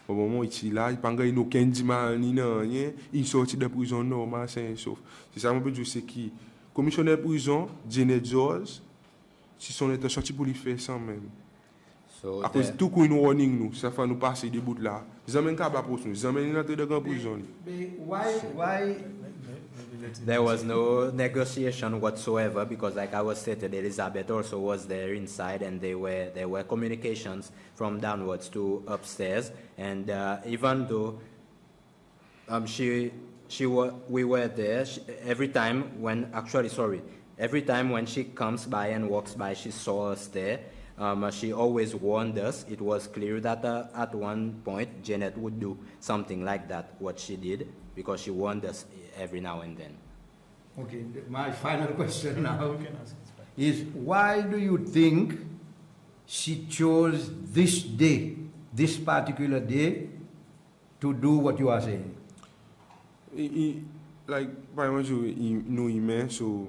au moment où il là il pas gagne aucun dimanche ni rien, il sorti de prison normal c'est sauf. C'est ça un peu du c'est qui commissionnaire prison Janet George si son était sorti pour lui faire ça même. So à cause tout qu'on warning nous, ça fait nous passer des bouts là. Jamais capable pour nous, jamais nous entrer dans prison. Why? there was no negotiation whatsoever because, like I was stated, Elizabeth also was there inside, and there were communications from downwards to upstairs. And even though we were there every time when she comes by and walks by, she saw us there. She always warned us. It was clear that at one point Janet would do something like that, what she did, because she warned us every now and then. Okay, my final question now is, why do you think she chose this day, this particular day, to do what you are saying? Like, par exemple, nous humains, so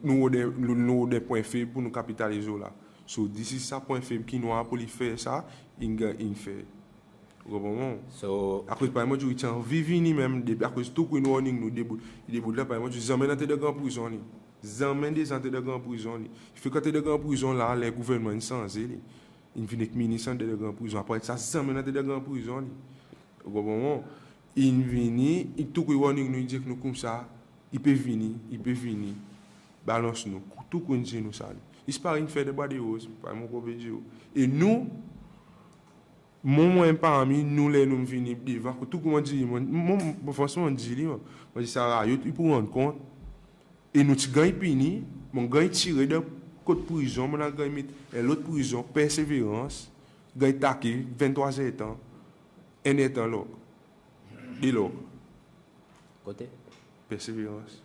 nous avons des points faibles pour nous capitaliser là. So, d'ici ça point faible qui nous a pour lui faire ça, il fait. So, à cause par exemple, tu tiens vivini même à cause tout qu'on warning nous début là par exemple, tu emmènes dans de grande prison ni. Emmènes des gens de grande prison ni. Il fait quand tu es de grande prison là, les gouvernements sans ils viennent ministre de grande prison après ça emmènes dans de grande prison ni. Il vient, il tout qu'on warning nous dit que nous comme ça, il peut venir, balance nous, tout qu'on dit nous ça. Il se passe une fait de bas de hausse, par mon copain. Et nous, moi parmi nous les nous venons devant tout comment dire moi franchement dit moi dis ça riot il pour rendre compte et nous tu gagne pini mon gagne tiré de côté prison mon gagne mettre l'autre prison persévérance gagne taqué 23 ans un étant là et là côté persévérance.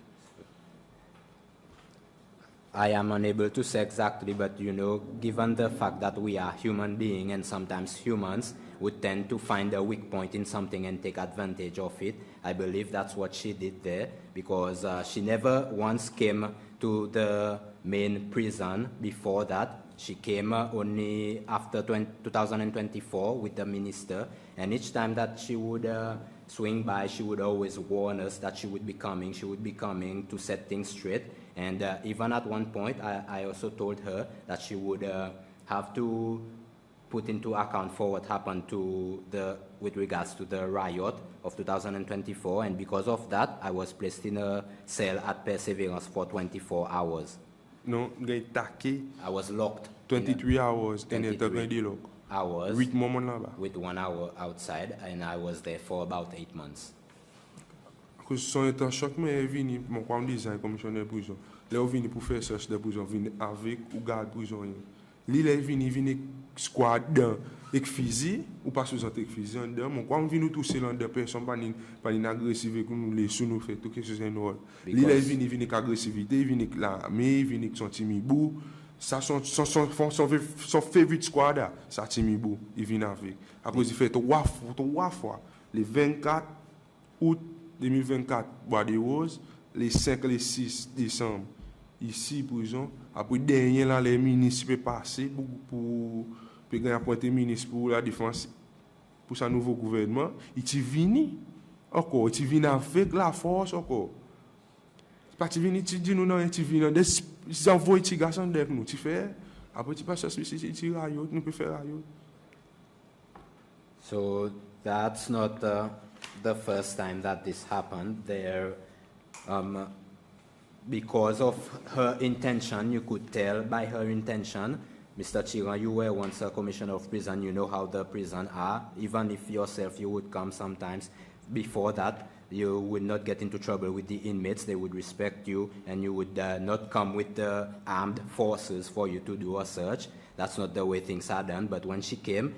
I am unable to say exactly, but given the fact that we are human beings and sometimes humans would tend to find a weak point in something and take advantage of it, I believe that's what she did there, because she never once came to the main prison before that. She came only after 2024 with the minister, and each time that she would swing by, she would always warn us that she would be coming to set things straight. And even at one point, I also told her that she would have to put into account for what happened with regards to the riot of 2024. And because of that, I was placed in a cell at Perseverance for 24 hours. No, I was locked. 23 hours. 23 hours. 8 moments là-bas. With 1 hour outside, and I was there for about 8 months. Son état choc mais vini mon comme design commissionnaire prison là vini pour faire cherche de prison vini avec ou garde prisonnier Li lè vini squad dan ek fizi, ou pas sous ek fizi an dan, mon kwa vini touche l'an de personne pas ni agressive kou nou le sou nou fait tout quelque chose en rôle. Li lè vini k agressivité, vini k la me, vini k son timibou, ça son favorite squad ça timibou, il vient avec. Après il fait trois fois, le 24 août 2024 Bois de Rose, les 5 et les 6 décembre ici prison. Après dernier là les ministres peuvent passer pour gagner appointer ministre pour la défense pour sa nouveau gouvernement, il vini encore, il vient avec la force encore. Pas tu vini tu dis nous non, tu vini des envoie ti garçon avec nous, tu fais après tu passes ici tu riot, nous peut faire riot. So that's not the first time that this happened. There, because of her intention, you could tell by her intention. Mr. Chiran, you were once a commissioner of prison. You know how the prison are. Even if yourself you would come sometimes before that, you would not get into trouble with the inmates. They would respect you, and you would not come with the armed forces for you to do a search. That's not the way things are done. But when she came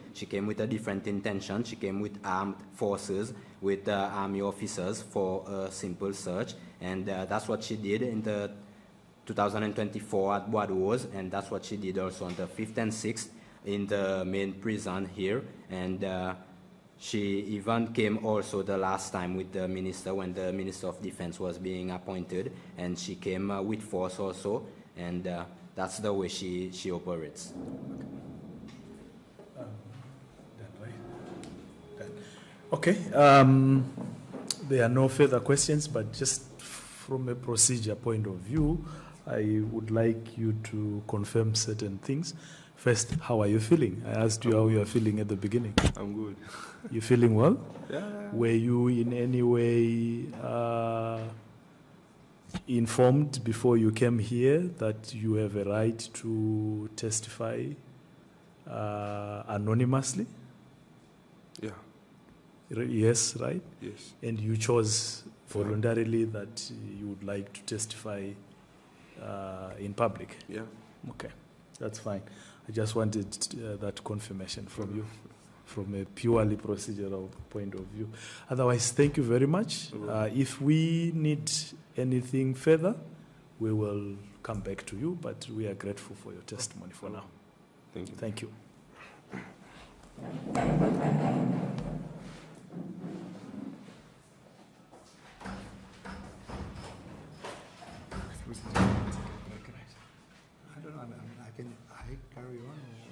with a different intention. She came with armed forces, with army officers for a simple search. And that's what she did in the 2024 at Bois de Rose, and that's what she did also on the 5th and 6th in the main prison here. And she even came also the last time with the minister when the Minister of Defense was being appointed, and she came with force also, and that's the way she operates. Okay. There are no further questions, but just from a procedure point of view, I would like you to confirm certain things. First, how are you feeling? I asked you how you are feeling at the beginning. I'm good. You feeling well? Yeah. Were you in any way informed before you came here that you have a right to testify anonymously? Yeah. Yes, right? Yes. And you chose voluntarily that you would like to testify in public? Yeah. Okay, that's fine. I just wanted that confirmation from you from a purely procedural point of view. Otherwise, thank you very much. If we need anything further, we will come back to you, but we are grateful for your testimony for now. Thank you. Thank you. I don't know. I mean, I carry on.